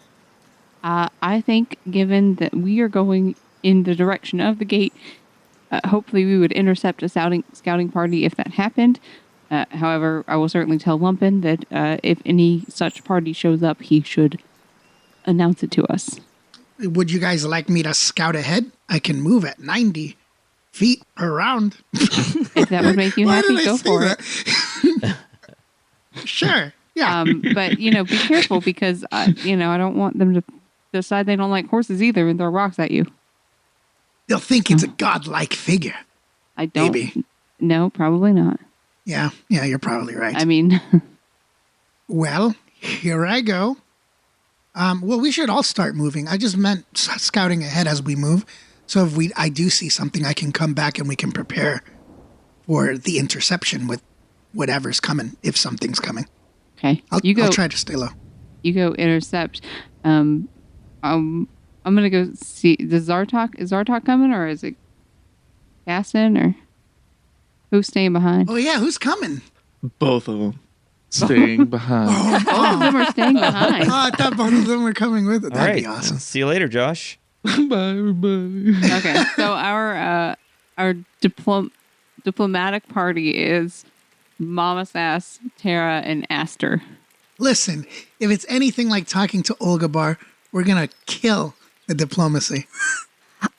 I think, given that we are going in the direction of the gate, hopefully we would intercept a scouting party if that happened. However, I will certainly tell Lumpin that if any such party shows up, he should announce it to us. Would you guys like me to scout ahead? I can move at 90 feet per round. If that would make you Why happy, did I go say for that? Sure. Yeah. it. But, be careful because, I don't want them to decide they don't like horses either and throw rocks at you. They'll think it's a godlike figure. I don't. Maybe. No, probably not. Yeah, you're probably right. I mean, Well, here I go. Well, we should all start moving. I just meant scouting ahead as we move. So if I do see something, I can come back and we can prepare for the interception with whatever's coming, if something's coming. okay. I'll try to stay low. You go intercept. I'm gonna go see. Is Zartok coming, or is it Gaston, or who's staying behind? Oh, yeah, who's coming? Both of them staying behind. Both of them are staying behind. Oh, I thought both of them were coming with it. All That'd right. be awesome. See you later, Josh. Bye, everybody. Okay, so our diplomatic party is Mama Sass, Tara, and Aster. Listen, if it's anything like talking to Olga Bar, we're going to kill the diplomacy.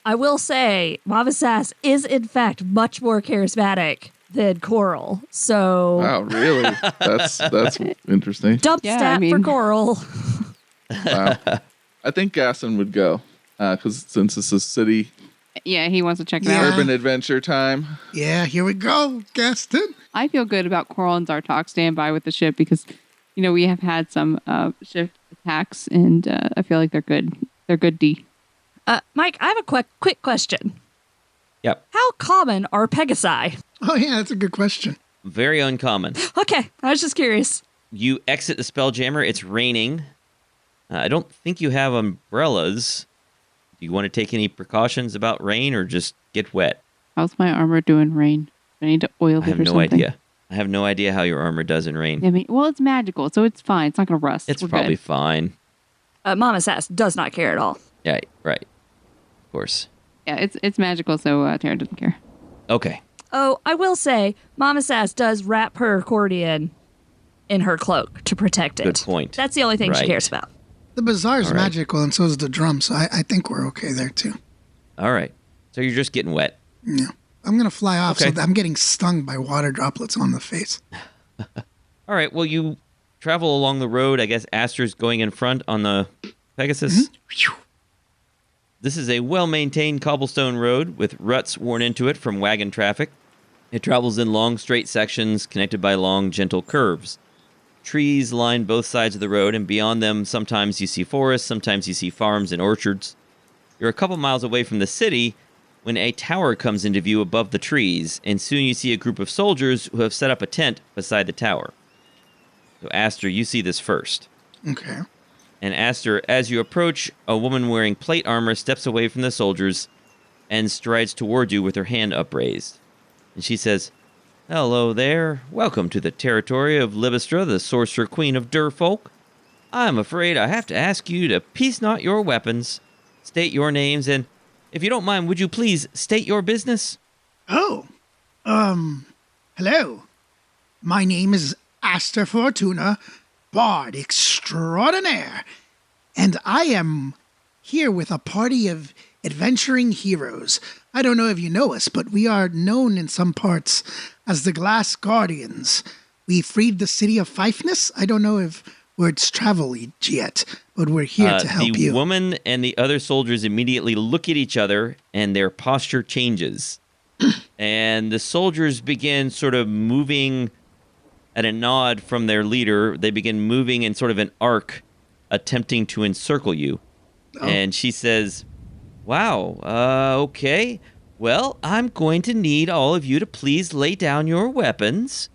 I will say, Mama Sass is in fact much more charismatic than Coral. So Wow, really? That's interesting. dump Yeah, stat I mean- for Coral. Wow. I think Gaston would go because since it's a city Yeah, he wants to check it Yeah. out. urban adventure time. Yeah, here we go, Gaston. I feel good about Coral and Zartok stand by with the ship because, we have had some ship attacks, and I feel like they're good. They're good D. Mike, I have a quick question. Yep. How common are Pegasi? Oh, yeah, that's a good question. Very uncommon. Okay, I was just curious. You exit the Spelljammer. It's raining. I don't think you have umbrellas. Do you want to take any precautions about rain or just get wet? How's my armor doing, Rain? I need to oil it I have or no something. idea. I have no idea how your armor does in rain. I mean, well, it's magical, so it's fine. It's not going to rust. It's We're probably good. fine. Mama Sass does not care at all. Yeah, right. Of course. Yeah, it's magical, so Tara doesn't care. Okay. Oh, I will say, Mama Sass does wrap her accordion in her cloak to protect it. Good point. That's the only thing she Right. cares about. The bazaar's All right. magical, and so is the drum, so I think we're okay there, too. All right. So you're just getting wet. Yeah. I'm going to fly off, Okay. so I'm getting stung by water droplets on the face. All right. Well, you travel along the road. I guess Aster's going in front on the Pegasus. This is a well-maintained cobblestone road with ruts worn into it from wagon traffic. It travels in long, straight sections connected by long, gentle curves. Trees line both sides of the road, and beyond them, sometimes you see forests, sometimes you see farms and orchards. You're a couple miles away from the city when a tower comes into view above the trees, and soon you see a group of soldiers who have set up a tent beside the tower. So, Aster, you see this first. Okay. And Aster, as you approach, a woman wearing plate armor steps away from the soldiers and strides toward you with her hand upraised. And she says, "Hello there. Welcome to the territory of Libestra, the sorcerer queen of Durfolk. I'm afraid I have to ask you to peace not your weapons, state your names, and if you don't mind, would you please state your business?" Oh, hello. My name is Aster Fortuna, Bard Extraordinaire, and I am here with a party of adventuring heroes. I don't know if you know us, but we are known in some parts as the Glass Guardians. We freed the city of Fifeness. I don't know if words travel yet, but we're here to help the you. woman and the other soldiers immediately look at each other, and their posture changes. And the soldiers begin sort of moving at a nod from their leader. They begin moving in sort of an arc, attempting to encircle you. Oh. And she says, wow, okay. Well, I'm going to need all of you to please lay down your weapons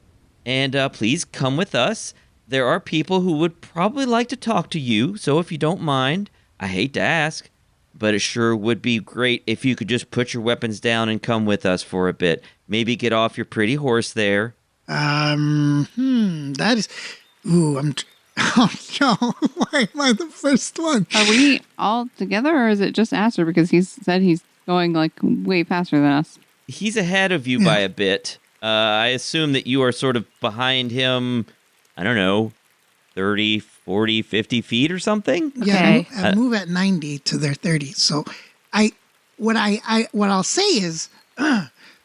and please come with us. There are people who would probably like to talk to you, so if you don't mind, I hate to ask, but it sure would be great if you could just put your weapons down and come with us for a bit. Maybe get off your pretty horse there. That is... Ooh, oh, no. Why am I the first one? Are we all together, or is it just Aster? Because he said he's going, like, way faster than us. He's ahead of you by a bit. I assume that you are sort of behind him, I don't know, 30, 40, 50 feet or something? Yeah, Okay. I move at 90 to their 30. So what I'll say is,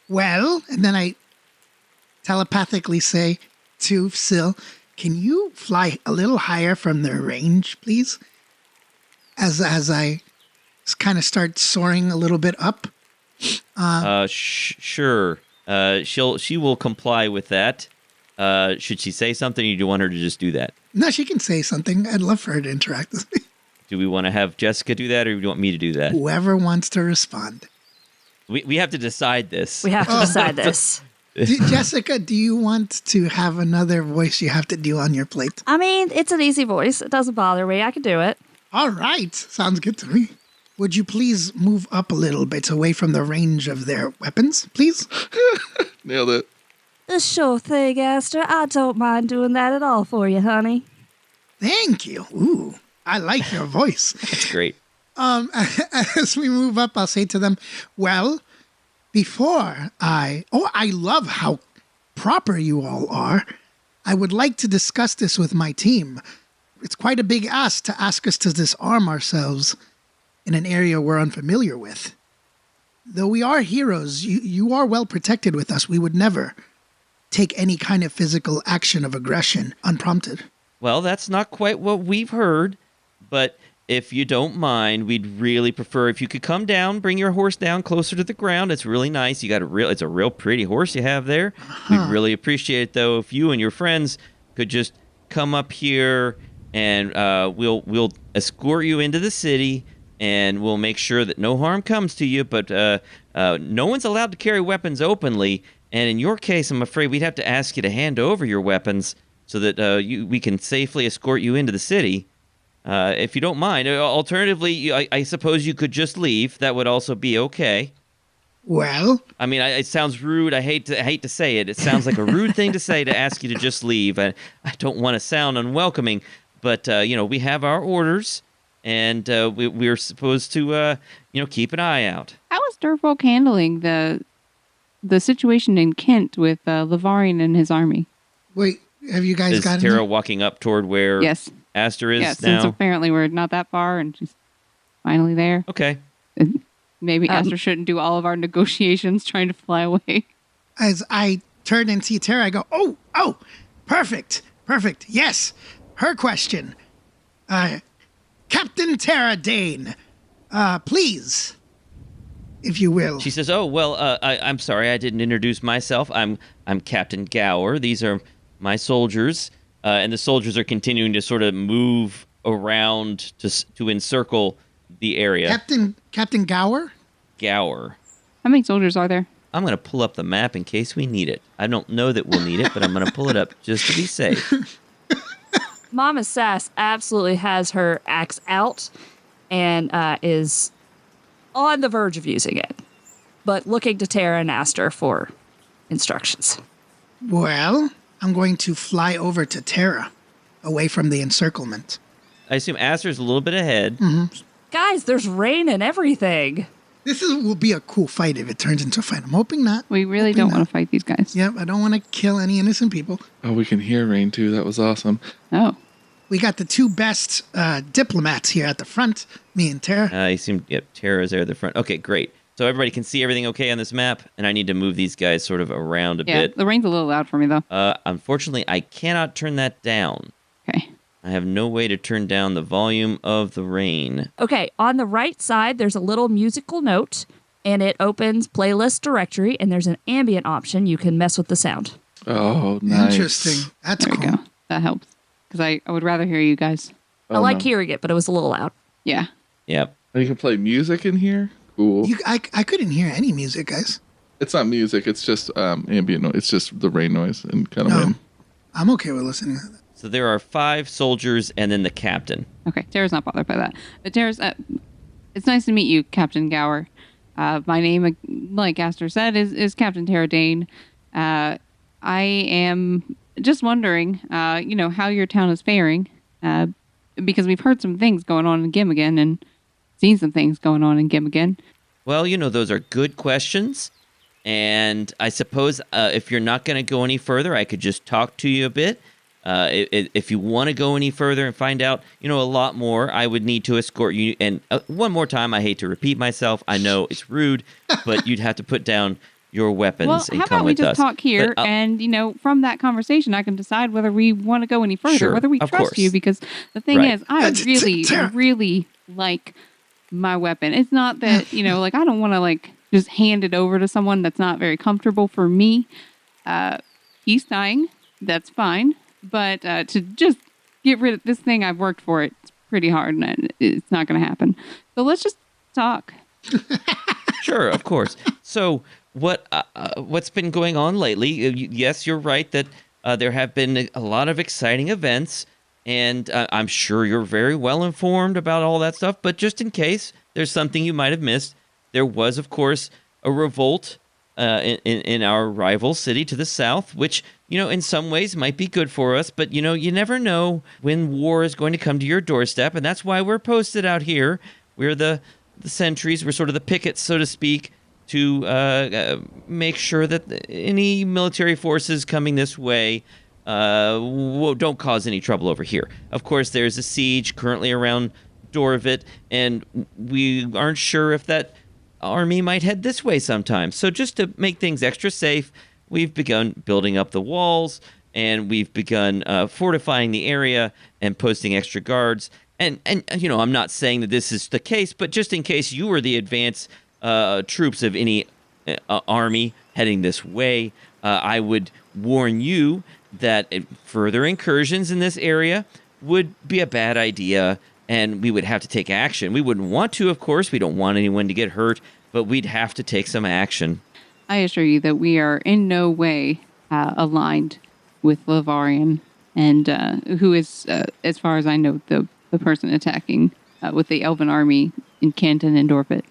well, and then I telepathically say to Syl, can you fly a little higher from their range, please? As I kind of start soaring a little bit up. Sure. She will comply with that. Should she say something, or do you want her to just do that? No, she can say something. I'd love for her to interact with me. Do we want to have Jessica do that, or do you want me to do that? Whoever wants to respond. We have to decide this. We have to decide this. Jessica, do you want to have another voice you have to do on your plate? I mean, it's an easy voice. It doesn't bother me. I can do it. All right. Sounds good to me. Would you please move up a little bit away from the range of their weapons, please? Nailed it. Sure thing, Aster. I don't mind doing that at all for you, honey. Thank you. Ooh, I like your voice. That's great. As we move up, I'll say to them, well, I love how proper you all are. I would like to discuss this with my team. It's quite a big ask to ask us to disarm ourselves in an area we're unfamiliar with. Though we are heroes, you are well protected with us. We would never take any kind of physical action of aggression unprompted. Well, that's not quite what we've heard, but if you don't mind, we'd really prefer if you could come down, bring your horse down closer to the ground. It's really nice. It's a real pretty horse you have there. We'd really appreciate it, though, if you and your friends could just come up here and we'll escort you into the city, and we'll make sure that no harm comes to you, but no one's allowed to carry weapons openly, and in your case, I'm afraid we'd have to ask you to hand over your weapons so that we can safely escort you into the city. If you don't mind. Alternatively, I suppose you could just leave. That would also be okay. Well, I mean, it sounds rude. I hate to say it. It sounds like a rude thing to say, to ask you to just leave. I don't want to sound unwelcoming, but we have our orders, and we're supposed to keep an eye out. How is Dirtfolk handling the situation in Kent with Lavarian and his army? wait, have you guys Is got Tara any? walking up toward where Yes. Aster is Yes, now? since apparently we're not that far and she's finally there. Okay. Maybe Aster shouldn't do all of our negotiations trying to fly away. As I turn and see Tara, I go, oh, perfect. Yes, her question. Captain Tara Dane, please, if you will. She says, "Oh well, I'm sorry, I didn't introduce myself. I'm Captain Gower. These are my soldiers, and the soldiers are continuing to sort of move around to encircle the area." Captain Gower? Gower. How many soldiers are there? I'm going to pull up the map in case we need it. I don't know that we'll need it, but I'm going to pull it up just to be safe. Mama Sass absolutely has her axe out and is on the verge of using it, but looking to Tara and Aster for instructions. Well, I'm going to fly over to Tara, away from the encirclement. I assume Aster's a little bit ahead. Guys, there's rain and everything. Will be a cool fight if it turns into a fight. I'm hoping not. We really Hoping don't not. want to fight these guys. Yep, I don't want to kill any innocent people. Oh, we can hear rain too. That was awesome. Oh. We got the two best diplomats here at the front, me and Tara. You seem, yep, Tara's there at the front. Okay, great. So everybody can see everything okay on this map, and I need to move these guys sort of around a Yeah, bit. the rain's a little loud for me, though. Unfortunately, I cannot turn that down. Okay. I have no way to turn down the volume of the rain. Okay, on the right side, there's a little musical note, and it opens playlist directory, and there's an ambient option. You can mess with the sound. Oh, nice. Interesting. That's There cool. we go. That helps. Because I would rather hear you guys. I like hearing it, but it was a little loud. Yeah. Yep. Oh, you can play music in here? Cool. I couldn't hear any music, guys. It's not music. It's just ambient noise. It's just the rain noise and kind of No, wind. I'm okay with listening to that. So there are 5 soldiers and then the captain. Okay, Tara's not bothered by that. But Tara's, it's nice to meet you, Captain Gower. My name, like Aster said, is Captain Tara Dane. I am just wondering, how your town is faring, because we've heard some things going on in Gimmigan and seen some things going on in Gimmigan. Well, those are good questions. And I suppose if you're not going to go any further, I could just talk to you a bit. If you want to go any further and find out, a lot more, I would need to escort you. And one more time, I hate to repeat myself. I know it's rude, but you'd have to put down your weapons Well, and how come about we with just us. talk here, But, and from that conversation, I can decide whether we want to go any further, Sure, whether we of trust course. you. Because the thing Right. is, I really, Tara. really like my weapon. It's not that I don't want to just hand it over to someone that's not very comfortable for me. He's dying, that's fine, but to just get rid of this thing I've worked for, it's pretty hard, and it's not going to happen. So let's just talk. Sure, of course. So what's been going on lately? Yes, you're right that there have been a lot of exciting events, and I'm sure you're very well informed about all that stuff. But just in case there's something you might have missed, there was, of course, a revolt in our rival city to the south, which, in some ways might be good for us. But, you never know when war is going to come to your doorstep. And that's why we're posted out here. We're the sentries. We're sort of the pickets, so to speak, to make sure that any military forces coming this way don't cause any trouble over here. Of course, there's a siege currently around Dorvit, and we aren't sure if that army might head this way sometime. So just to make things extra safe, we've begun building up the walls, and we've begun fortifying the area and posting extra guards. And I'm not saying that this is the case, but just in case you were the advance troops of any army heading this way, I would warn you that further incursions in this area would be a bad idea, and we would have to take action. We wouldn't want to, of course. We don't want anyone to get hurt, but we'd have to take some action. I assure you that we are in no way aligned with Lavarian, and who is, as far as I know, the person attacking with the Elven army in Canton and Dorpit.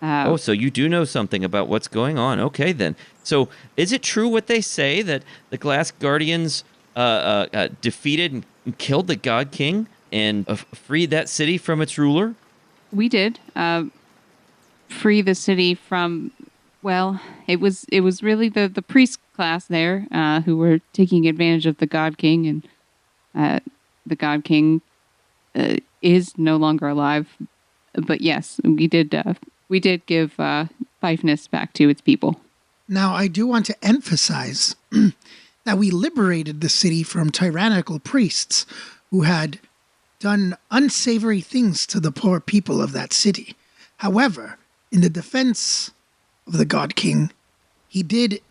So you do know something about what's going on. Okay, then. So is it true what they say, that the Glass Guardians defeated and killed the God King and freed that city from its ruler? We did free the city from, well, it was really the priest class there who were taking advantage of the God King, and the God King is no longer alive. But yes, we did give Fifeness back to its people. Now, I do want to emphasize that we liberated the city from tyrannical priests who had done unsavory things to the poor people of that city. However, in the defense of the God King, he did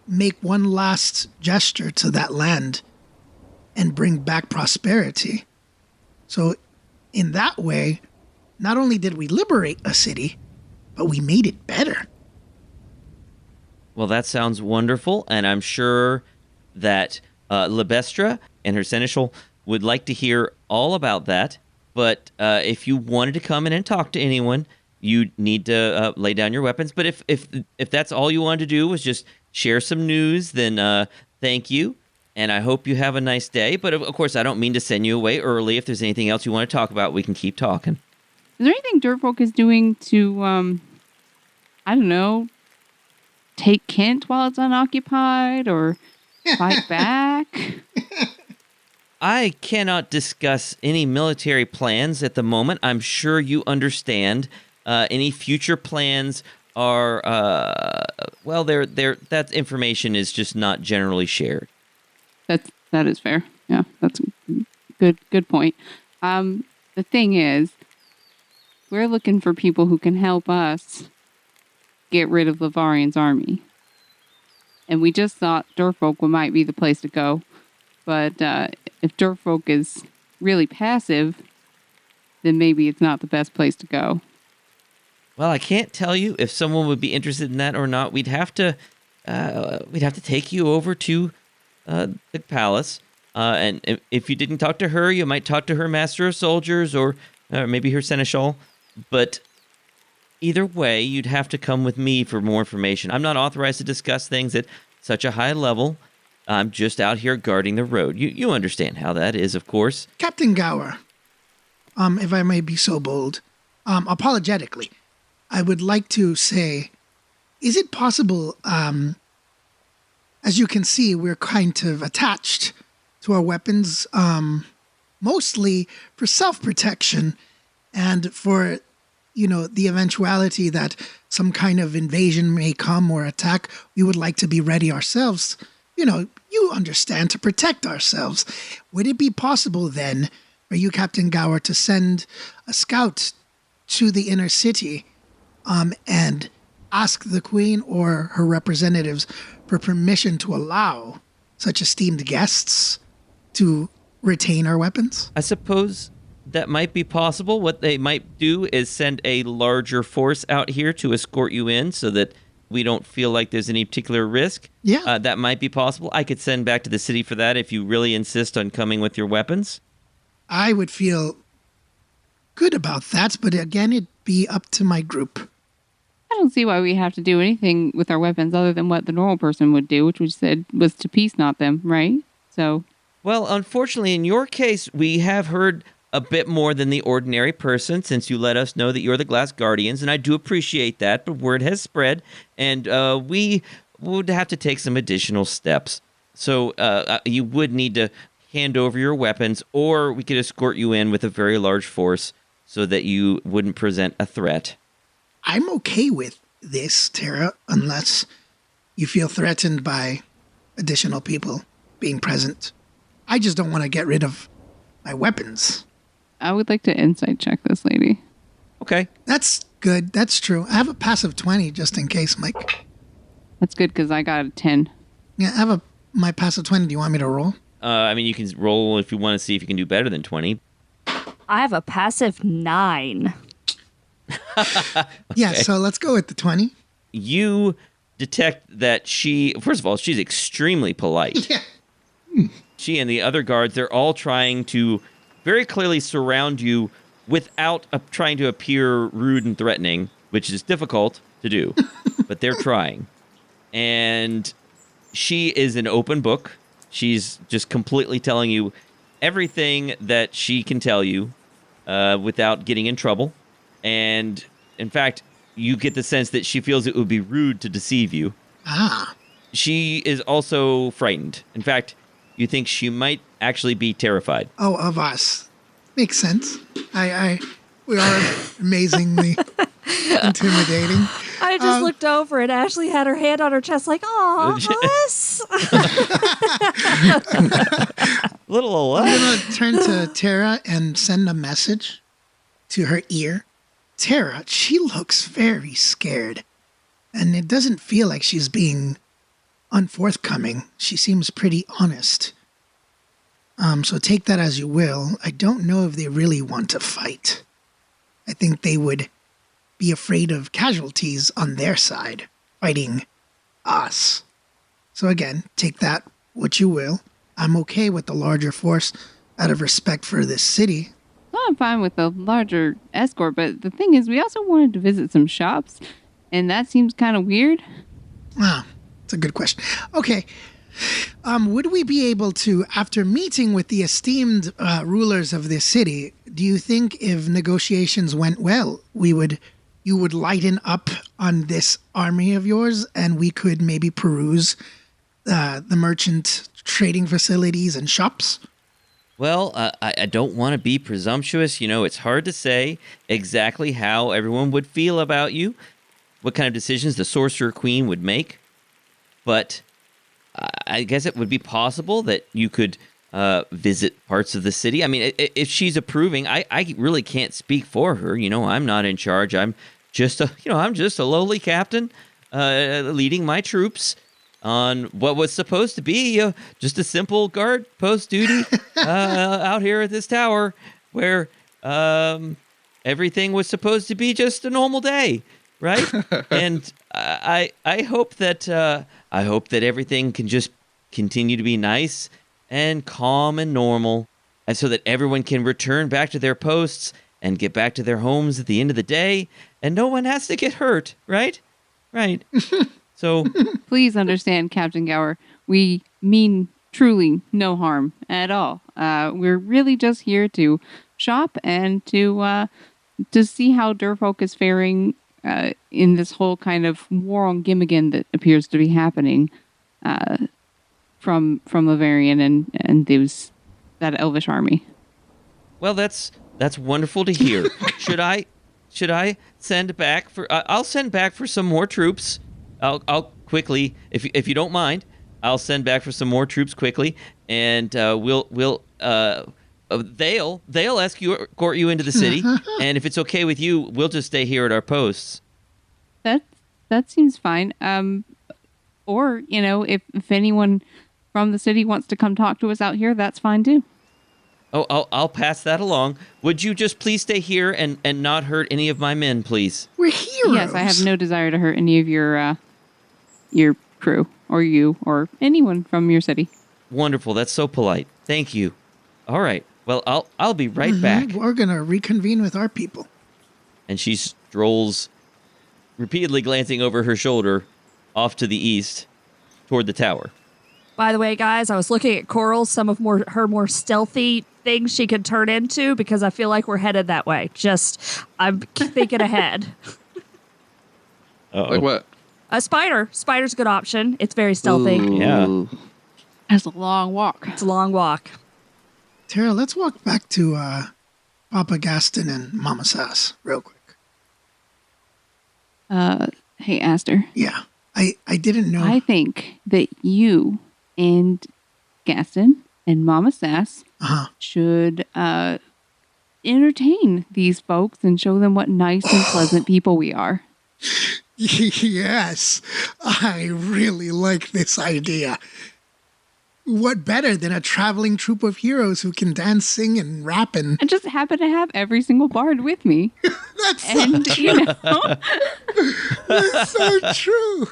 make one last gesture to that land and bring back prosperity. So, in that way, not only did we liberate a city, but we made it better. Well, that sounds wonderful, and I'm sure that Lebestra and her seneschal would like to hear all about that. But if you wanted to come in and talk to anyone, you need to lay down your weapons. But if that's all you wanted to do was just share some news, then thank you, and I hope you have a nice day. But of course, I don't mean to send you away early. If there's anything else you want to talk about, we can keep talking. Is there anything Dirtfolk is doing to, I don't know, take Kent while it's unoccupied or fight back? I cannot discuss any military plans at the moment. I'm sure you understand. Any future plans are, that information is just not generally shared. That is fair. Yeah, that's a good point. The thing is, we're looking for people who can help us get rid of Lavarian's army. And we just thought Dirtfolk might be the place to go. But if Dirtfolk is really passive, then maybe it's not the best place to go. Well, I can't tell you if someone would be interested in that or not. We'd have to take you over to the palace, and if you didn't talk to her, you might talk to her master of soldiers or maybe her seneschal. But either way, you'd have to come with me for more information. I'm not authorized to discuss things at such a high level. I'm just out here guarding the road. You understand how that is, of course. Captain Gower, if I may be so bold, apologetically, I would like to say, is it possible, as you can see, we're kind of attached to our weapons, mostly for self-protection and for, the eventuality that some kind of invasion may come or attack. We would like to be ready ourselves, you understand, to protect ourselves. Would it be possible then for you, Captain Gower, to send a scout to the inner city and ask the Queen or her representatives for permission to allow such esteemed guests to retain our weapons? I suppose that might be possible. What they might do is send a larger force out here to escort you in so that we don't feel like there's any particular risk. Yeah. That might be possible. I could send back to the city for that if you really insist on coming with your weapons. I would feel good about that, but again, it'd be up to my group. I don't see why we have to do anything with our weapons other than what the normal person would do, which we said was to peace knot them, right? So, well, unfortunately, in your case, we have heard a bit more than the ordinary person since you let us know that you're the Glass Guardians, and I do appreciate that, but word has spread, and we would have to take some additional steps. So you would need to hand over your weapons, or we could escort you in with a very large force so that you wouldn't present a threat. I'm okay with this, Tara, unless you feel threatened by additional people being present. I just don't want to get rid of my weapons. I would like to insight check this lady. Okay. That's good. That's true. I have a passive 20 just in case, Mike. That's good because I got a 10. Yeah, I have my passive 20. Do you want me to roll? You can roll if you want to see if you can do better than 20. I have a passive 9. Yeah, so let's go with the 20. You detect that first of all, she's extremely polite. Yeah. She and the other guards, they're all trying to very clearly surround you without trying to appear rude and threatening, which is difficult to do, but they're trying. And she is an open book. She's just completely telling you everything that she can tell you without getting in trouble. And in fact, you get the sense that she feels it would be rude to deceive you. Ah. She is also frightened. In fact, you think she might actually be terrified. Oh, of us. Makes sense. We are amazingly intimidating. I just looked over and Ashley had her hand on her chest like, "Aw, us." Little I'm going to turn to Tara and send a message to her ear. Tara, she looks very scared, and it doesn't feel like she's being unforthcoming. She seems pretty honest. So take that as you will. I don't know if they really want to fight. I think they would be afraid of casualties on their side, fighting us. So again, take that what you will. I'm okay with the larger force out of respect for this city. Well, I'm fine with the larger escort, but the thing is, we also wanted to visit some shops, and that seems kind of weird. Ah, that's a good question. Okay. Would we be able to, after meeting with the esteemed rulers of this city, do you think if negotiations went well, you would lighten up on this army of yours, and we could maybe peruse the merchant trading facilities and shops? Well, I don't want to be presumptuous. It's hard to say exactly how everyone would feel about you, what kind of decisions the Sorcerer Queen would make. But I guess it would be possible that you could visit parts of the city. I mean, if she's approving, I really can't speak for her. I'm not in charge. I'm just a lowly captain leading my troops on what was supposed to be just a simple guard post duty out here at this tower, where everything was supposed to be just a normal day, right? And I hope that everything can just continue to be nice and calm and normal, and so that everyone can return back to their posts and get back to their homes at the end of the day, and no one has to get hurt, right? Right. So Please understand, Captain Gower, we mean truly no harm at all. We're really just here to shop and to see how Durfolk is faring in this whole kind of war on Gimmigan that appears to be happening from Lavarian and that Elvish army. well, that's wonderful to hear. Should I send back for? I'll send back for some more troops. I'll quickly, if you don't mind, I'll send back for some more troops quickly, and they'll escort you into the city, and if it's okay with you, we'll just stay here at our posts. That seems fine. Or if anyone from the city wants to come talk to us out here, that's fine too. Oh, I'll pass that along. Would you just please stay here and not hurt any of my men, please? We're heroes. Yes, I have no desire to hurt any of your crew or you or anyone from your city. Wonderful. That's so polite. Thank you. All right. Well, I'll be right back. We're going to reconvene with our people. And she strolls, repeatedly glancing over her shoulder off to the east toward the tower. By the way, guys, I was looking at Coral, some of her more stealthy things she could turn into, because I feel like we're headed that way. I'm thinking ahead. Uh-oh. Like what? A spider. Spider's a good option. It's very stealthy. Yeah. That's a long walk. It's a long walk. Tara, let's walk back to Papa Gaston and Mama Sass real quick. Hey, Aster. Yeah, I didn't know. I think that you and Gaston and Mama Sass should entertain these folks and show them what nice and pleasant people we are. Yes, I really like this idea. What better than a traveling troupe of heroes who can dance, sing, and rap and... I just happen to have every single bard with me. That's That's so true.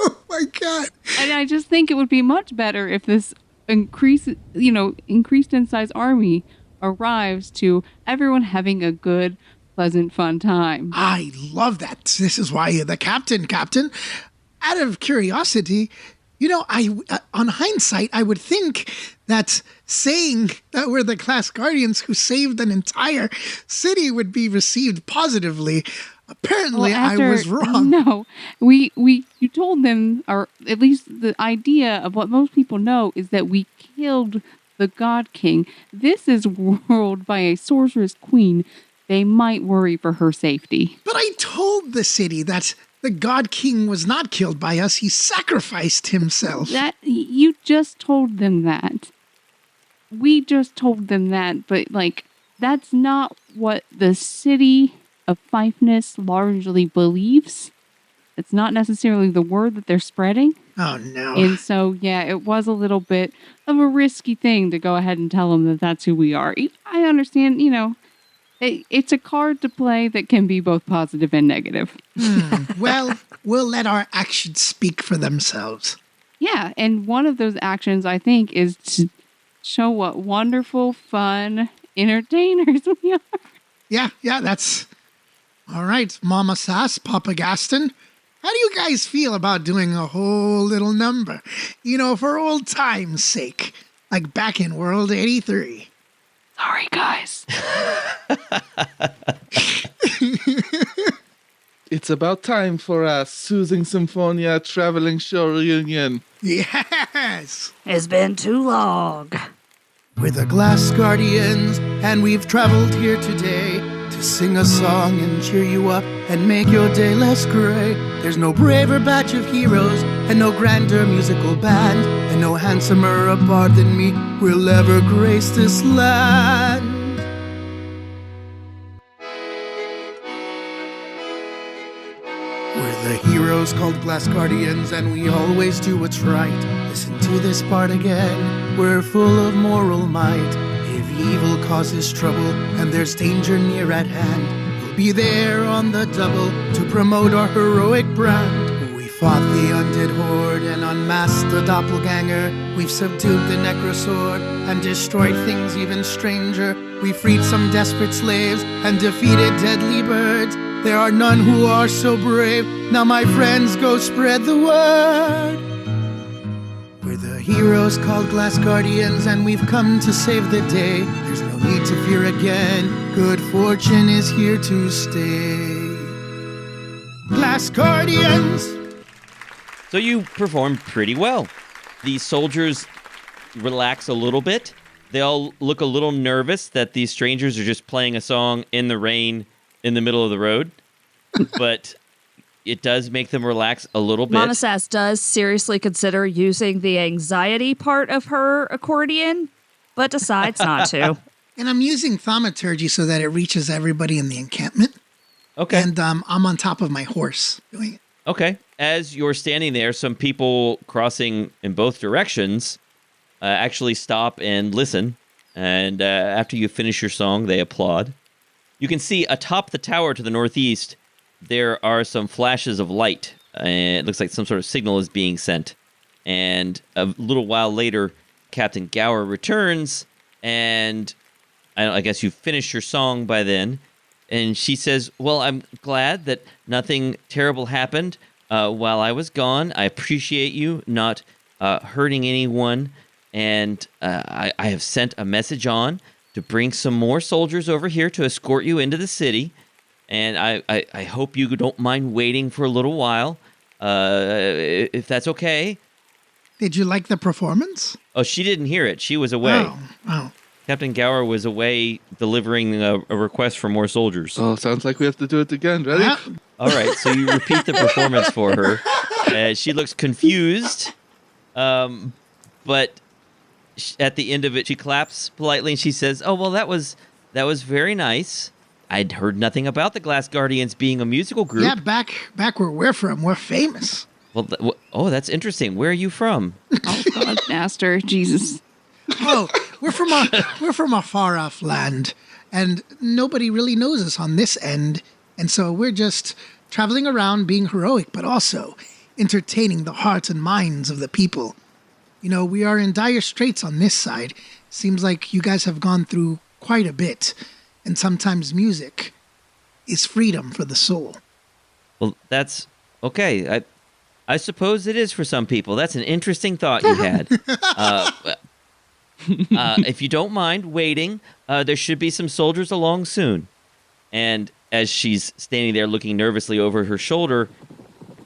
Oh my God. And I just think it would be much better if this increased in size army arrives to everyone having a good, pleasant, fun time. I love that. This is why you're the captain. Out of curiosity, on hindsight, I would think that saying that we're the class guardians who saved an entire city would be received positively. Apparently, I was wrong. No, you told them, or at least the idea of what most people know is that we killed the God King. This is ruled by a sorceress queen. They might worry for her safety. But I told the city that the God King was not killed by us. He sacrificed himself. That you just told them that. We just told them that, but that's not what the city of Fifeness largely believes. It's not necessarily the word that they're spreading. Oh, no. And so, yeah, it was a little bit of a risky thing to go ahead and tell them that that's who we are. I understand, it's a card to play that can be both positive and negative. Well, we'll let our actions speak for themselves. Yeah, and one of those actions, I think, is to show what wonderful, fun entertainers we are. Yeah, that's... All right, Mama Sass, Papa Gaston. How do you guys feel about doing a whole little number? For old time's sake. Like back in World 83. Sorry, guys. It's about time for a soothing symphonia traveling show reunion. Yes! It's been too long. We're the Glass Guardians, and we've traveled here today to sing a song and cheer you up and make your day less gray. There's no braver batch of heroes and no grander musical band and no handsomer a bard than me will ever grace this land. We're the heroes called Glass Guardians, and we always do what's right. Listen to this part again. We're full of moral might. If evil causes trouble and there's danger near at hand, we'll be there on the double to promote our heroic brand. We fought the undead horde and unmasked the doppelganger. We've subdued the necrosword and destroyed things even stranger. We freed some desperate slaves and defeated deadly birds. There are none who are so brave. Now my friends, go spread the word. We're the heroes called Glass Guardians, and we've come to save the day. There's no need to fear again. Good fortune is here to stay. Glass Guardians! So you performed pretty well. These soldiers relax a little bit. They all look a little nervous that these strangers are just playing a song in the rain in the middle of the road. But it does make them relax a little bit. Mama Sass does seriously consider using the anxiety part of her accordion, but decides not to. And I'm using thaumaturgy so that it reaches everybody in the encampment. Okay. And I'm on top of my horse doing it. Okay. As you're standing there, some people crossing in both directions actually stop and listen. And after you finish your song, they applaud. You can see atop the tower to the northeast, there are some flashes of light. It looks like some sort of signal is being sent. And a little while later, Captain Gower returns, and I guess you've finished your song by then. And she says, well, I'm glad that nothing terrible happened while I was gone. I appreciate you not hurting anyone. And I have sent a message on to bring some more soldiers over here to escort you into the city. And I hope you don't mind waiting for a little while, if that's okay. Did you like the performance? Oh, she didn't hear it. She was away. Oh. Captain Gower was away delivering a request for more soldiers. Oh, sounds like we have to do it again. Ready? All right, so you repeat the performance for her. She looks confused, but at the end of it, she claps politely and she says, "Oh, well, that was very nice. I'd heard nothing about the Glass Guardians being a musical group." Yeah, back where we're from, we're famous. Well, that's interesting. Where are you from? Oh God, Master, Jesus. Oh, we're from a far off land, and nobody really knows us on this end, and so we're just traveling around being heroic, but also entertaining the hearts and minds of the people. You know, we are in dire straits on this side. Seems like you guys have gone through quite a bit, and sometimes music is freedom for the soul. Well, that's okay. I suppose it is for some people. That's an interesting thought you had. If you don't mind waiting, there should be some soldiers along soon. And as she's standing there looking nervously over her shoulder,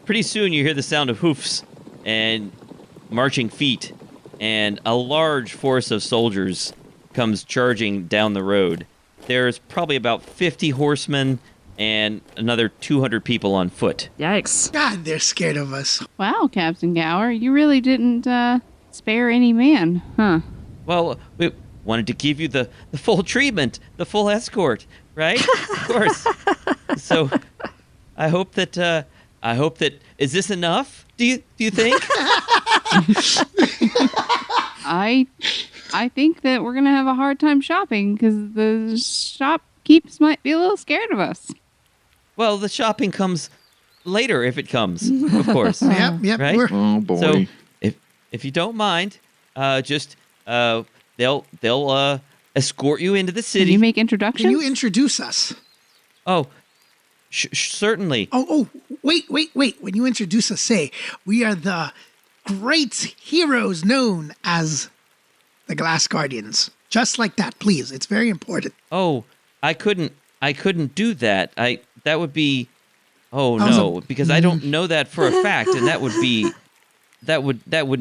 pretty soon you hear the sound of hoofs and marching feet, and a large force of soldiers comes charging down the road. There's probably about 50 horsemen and another 200 people on foot. Yikes. God, they're scared of us. Wow, Captain Gower, you really didn't spare any man, huh? Well, we wanted to give you the full treatment, the full escort, right? Of course. So I hope that is this enough? Do you think? I think that we're gonna have a hard time shopping because the shopkeepers might be a little scared of us. Well, the shopping comes later if it comes, of course. Yep. Right? Oh boy. So if you don't mind, they'll escort you into the Can city. you make introductions? Can you introduce us? Oh, certainly. Oh, wait. When you introduce us, say, we are the great heroes known as the Glass Guardians. Just like that, please. It's very important. Oh, I couldn't do that. That would be. Oh That was no, because I don't know that for a fact, and that wouldn't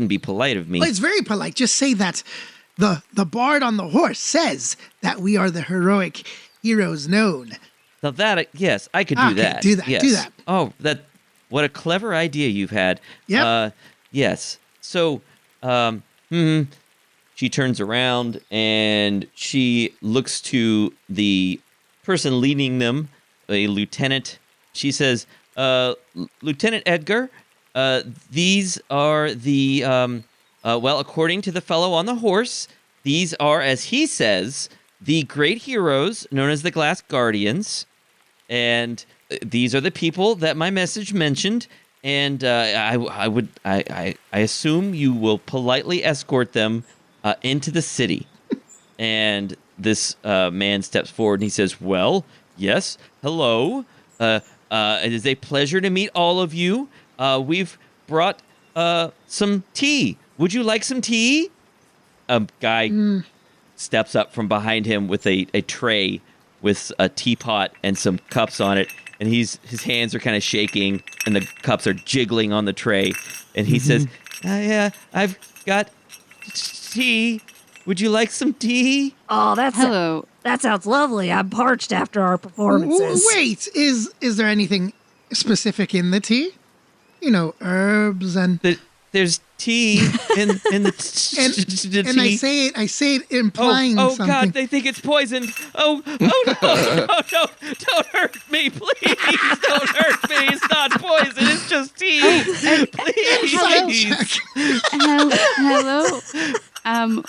be polite of me. Well, it's very polite. Just say that the bard on the horse says that we are the heroic heroes known. Now that yes, I could do Okay, that. do that, Yes. do that. Oh, what a clever idea you've had. Yep. Yes. So, she turns around and she looks to the person leading them, a lieutenant. She says, "Lieutenant Edgar, these are the well, according to the fellow on the horse, these are, as he says, the great heroes known as the Glass Guardians, and these are the people that my message mentioned. And I assume you will politely escort them into the city. And this man steps forward and he says, "Well, yes, hello. It is a pleasure to meet all of you. We've brought some tea. Would you like some tea?" A guy steps up from behind him with a tray with a teapot and some cups on it. And his hands are kind of shaking, and the cups are jiggling on the tray. And he says, "Yeah, I've got tea. Would you like some tea?" Oh, Hello. that sounds lovely. I'm parched after our performances. Wait, is there anything specific in the tea? You know, herbs and There's tea in the tea. and I say it implying oh something. God, they think it's poisoned. Oh no, don't hurt me, please. Don't hurt me. It's not poison. It's just tea. Please. Hello.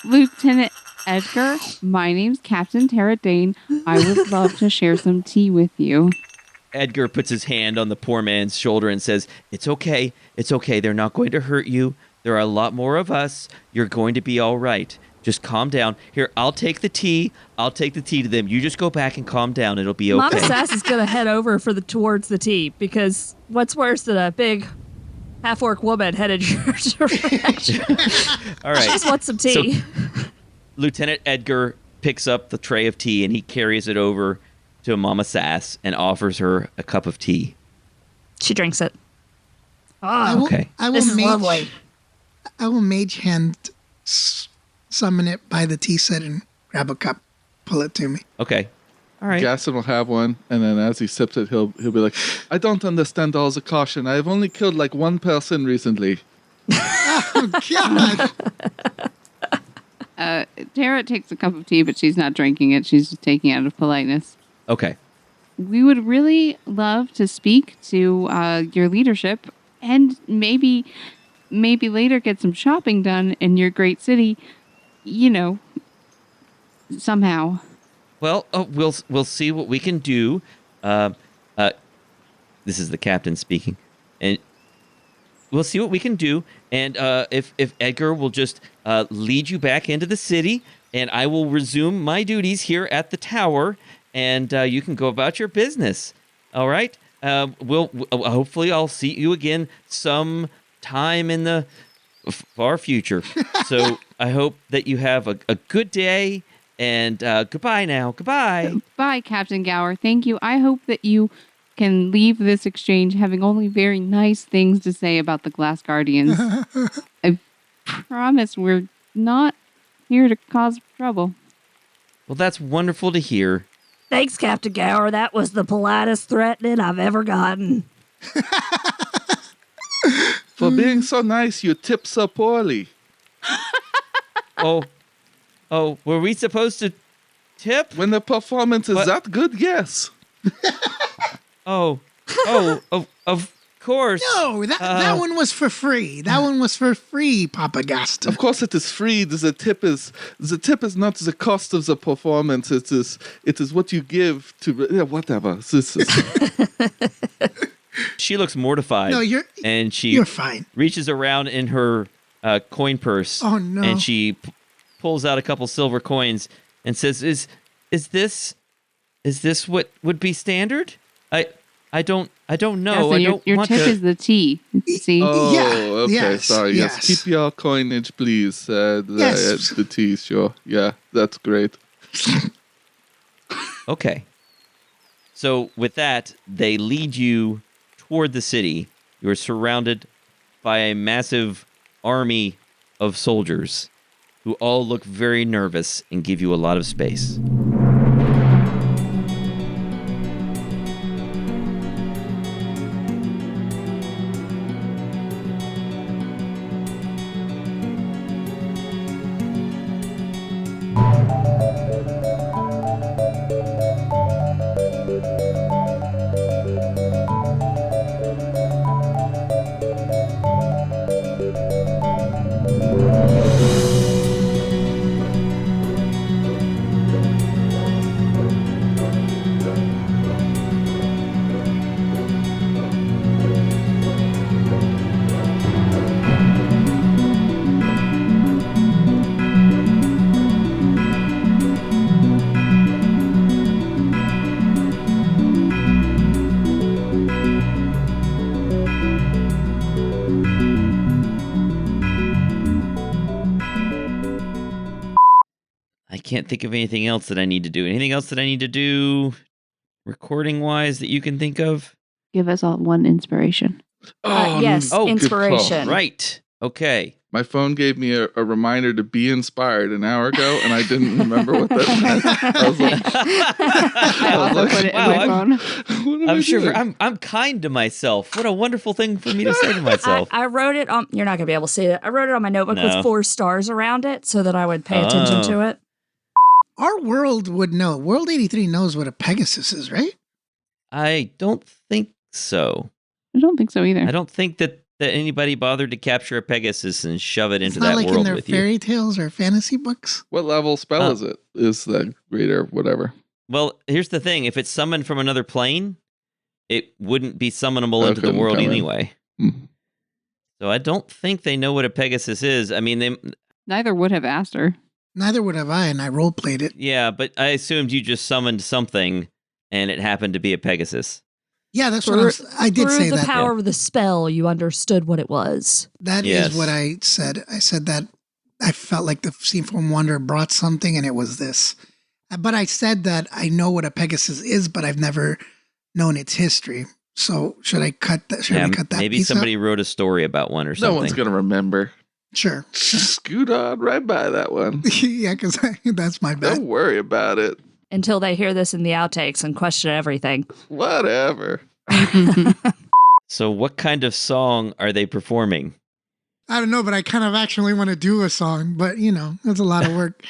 Lieutenant Edgar, my name's Captain Tara Dane. I would love to share some tea with you. Edgar puts his hand on the poor man's shoulder and says, "It's okay. It's okay. They're not going to hurt you. There are a lot more of us. You're going to be all right. Just calm down. Here, I'll take the tea. I'll take the tea to them. You just go back and calm down. It'll be okay." Mama Sass is going to head over towards the tea, because what's worse than a big half-orc woman headed your direction? All right. She just wants some tea. So, Lieutenant Edgar picks up the tray of tea and he carries it over to Mama Sass and offers her a cup of tea. She drinks it. Okay. This is lovely. I will mage hand summon it by the tea set and grab a cup, pull it to me. Okay. All right. Gaston will have one, and then as he sips it, he'll be like, "I don't understand all the caution. I've only killed like one person recently." Oh, God. Tara takes a cup of tea, but she's not drinking it. She's just taking it out of politeness. Okay. We would really love to speak to your leadership and maybe later get some shopping done in your great city, you know, somehow. Well, we'll see what we can do. This is the captain speaking, and we'll see what we can do. And if Edgar will just lead you back into the city, and I will resume my duties here at the tower, and you can go about your business. All right. We'll hopefully I'll see you again some time in the far future. So I hope that you have a good day. And goodbye now. Goodbye. Bye, Captain Gower. Thank you. I hope that you can leave this exchange having only very nice things to say about the Glass Guardians. I promise we're not here to cause trouble. Well, that's wonderful to hear. Thanks, Captain Gower. That was the politest threatening I've ever gotten. For being so nice, you tip so poorly. Oh, were we supposed to tip? When the performance is What? that good, yes. Of course. No, that one was for free. That one was for free, Papa Gaston. Of course, it is free. The tip is not the cost of the performance. It is what you give to whatever. She looks mortified. No, you're you're fine. Reaches around in her coin purse. Oh, no. And she pulls out a couple silver coins and says, "Is this what would be standard? I don't know. Yeah, so I don't your want tip to." is the tea. See? Oh, Yeah, okay. yes, Sorry. Yes. yes. Keep your coinage, please. Yes. The tea, sure. Yeah, that's great. Okay. So with that, they lead you toward the city. You are surrounded by a massive army of soldiers who all look very nervous and give you a lot of space. can't think of anything else that I need to do. Anything else that I need to do recording-wise that you can think of? Give us all one inspiration. Yes, oh, good call. inspiration. Right. Okay. My phone gave me a reminder to be inspired an hour ago, and I didn't remember what that meant. I was like, I also put it in my phone. what am I I'm sure doing? I'm kind to myself. What a wonderful thing for me to say to myself. I wrote it on. You're not gonna be able to see it. I wrote it on my notebook No. with 4 stars around it, so that I would pay attention to it. Our world would know. World 83 knows what a Pegasus is, right? I don't think so. I don't think so either. I don't think that anybody bothered to capture a Pegasus and shove it It's into not that like in world their with you. fairy tales or fantasy books. What level spell is it? Is that great or whatever? Well, here's the thing. If it's summoned from another plane, it wouldn't be summonable into the couldn't world come in. anyway. Hmm. So I don't think they know what a Pegasus is. I mean, Neither would have asked her. Neither would have I, and I role played it. yeah, but I assumed you just summoned something and it happened to be a Pegasus. Yeah, that's what I did Through say the that. power of the spell, you understood what it was. That Yes. is what I said. I said that I felt like the scene from Wonder brought something, and it was this. But I said that I know what a Pegasus is, but I've never known its history. So should I cut that? Should we cut that? Maybe piece somebody out? wrote a story about one or No something. one's going to remember. Sure. Scoot on right by that one. Yeah, because that's my bet. Don't worry about it. Until they hear this in the outtakes and question everything. Whatever. So what kind of song are they performing? I don't know, but I kind of actually want to do a song, but that's a lot of work.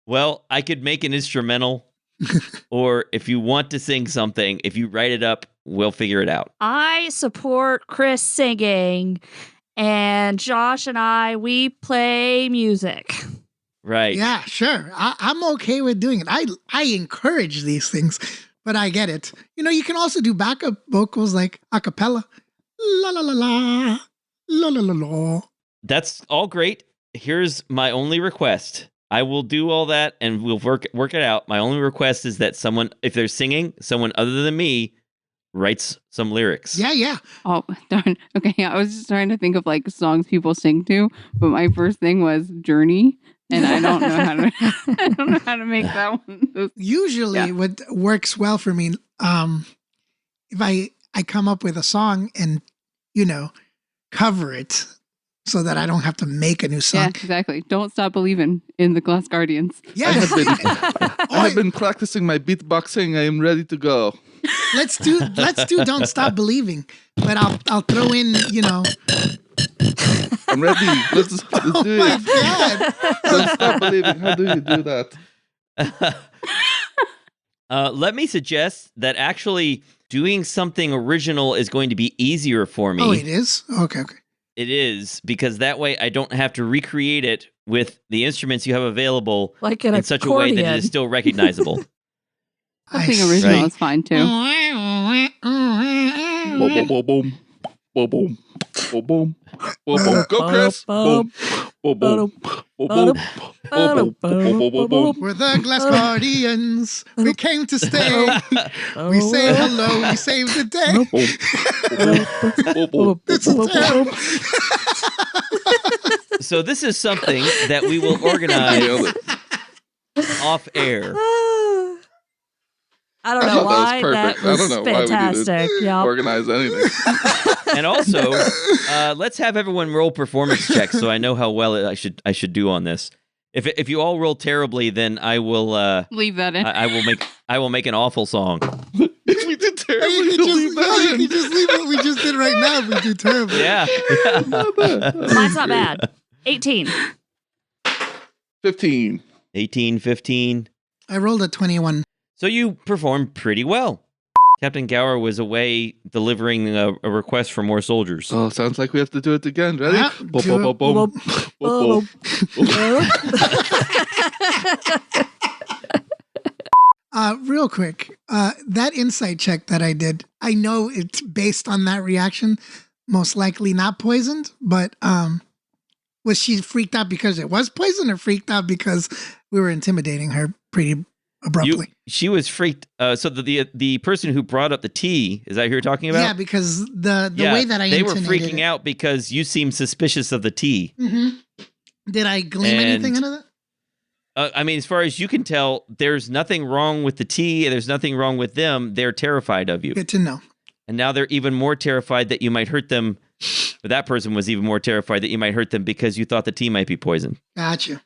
Well, I could make an instrumental, or if you want to sing something, if you write it up, we'll figure it out. I support Chris singing, and Josh and we play music. Right. Yeah, sure. I'm okay with doing it. I encourage these things, but I get it. You can also do backup vocals like a cappella. La la la la. La la la la. That's all great. Here's my only request. I will do all that and we'll work it out. My only request is that someone, if they're singing, someone other than me writes some lyrics. Yeah. Oh, darn. Okay, I was just trying to think of like songs people sing to, but my first thing was Journey, and I don't know how to make that one. Usually what works well for me, if I come up with a song and, cover it so that I don't have to make a new Yeah, song. exactly. Don't Stop Believing in the Glass Guardians. Yeah. I have been practicing my beatboxing. I am ready to go. Let's do Don't Stop Believing. But I'll throw in, I'm ready. Let's do oh it. my God. Don't stop believing. How do you do that? Let me suggest that actually doing something original is going to be easier for me. Oh, it is? Okay. It is, because that way I don't have to recreate it with the instruments you have available Like an in such a way that it accordion. is still recognizable. Something original Right. is fine too. Boom, boom, boom, boom, boom, boom, boom, boom, boom. Go, Chris. Boom, boom, boom, boom, boom, boom, boom, boom, boom. We're the Glass Guardians. We came to stay. We say hello. We save the day. Boom, boom, This is terrible. So this is something that we will organize Nailed it. off air. I don't I know thought why that was perfect. I don't know why we fantastic. needed Yep. organize anything. And also, let's have everyone roll performance checks so I know how well I should do on this. If you all roll terribly, then I will Leave that in. I will make an awful song. If we did terribly, You you'll leave that can just leave what we just did right now if we do terrible. Yeah. Mine's not bad. 18. 15. 18, 15. I rolled a 21. So you performed pretty well. Captain Gower was away delivering a request for more soldiers. Oh, sounds like we have to do it again. Ready? Yeah, Boom, do boom, it. boom, boom, boom, boom. Real quick, that insight check that I did, I know it's based on that reaction, most likely not poisoned, but was she freaked out because it was poison or freaked out because we were intimidating her pretty abruptly? She was freaked. So the person who brought up the tea, is that who you're talking about? Yeah, because the way that I they were intonated freaking it. out because you seemed suspicious of the tea. Mhm. Did I glean anything into that? I mean, as far as you can tell, there's nothing wrong with the tea. There's nothing wrong with them. They're terrified of you. Good to know. And now they're even more terrified that you might hurt them. But that person was even more terrified that you might hurt them because you thought the tea might be poisoned. Gotcha.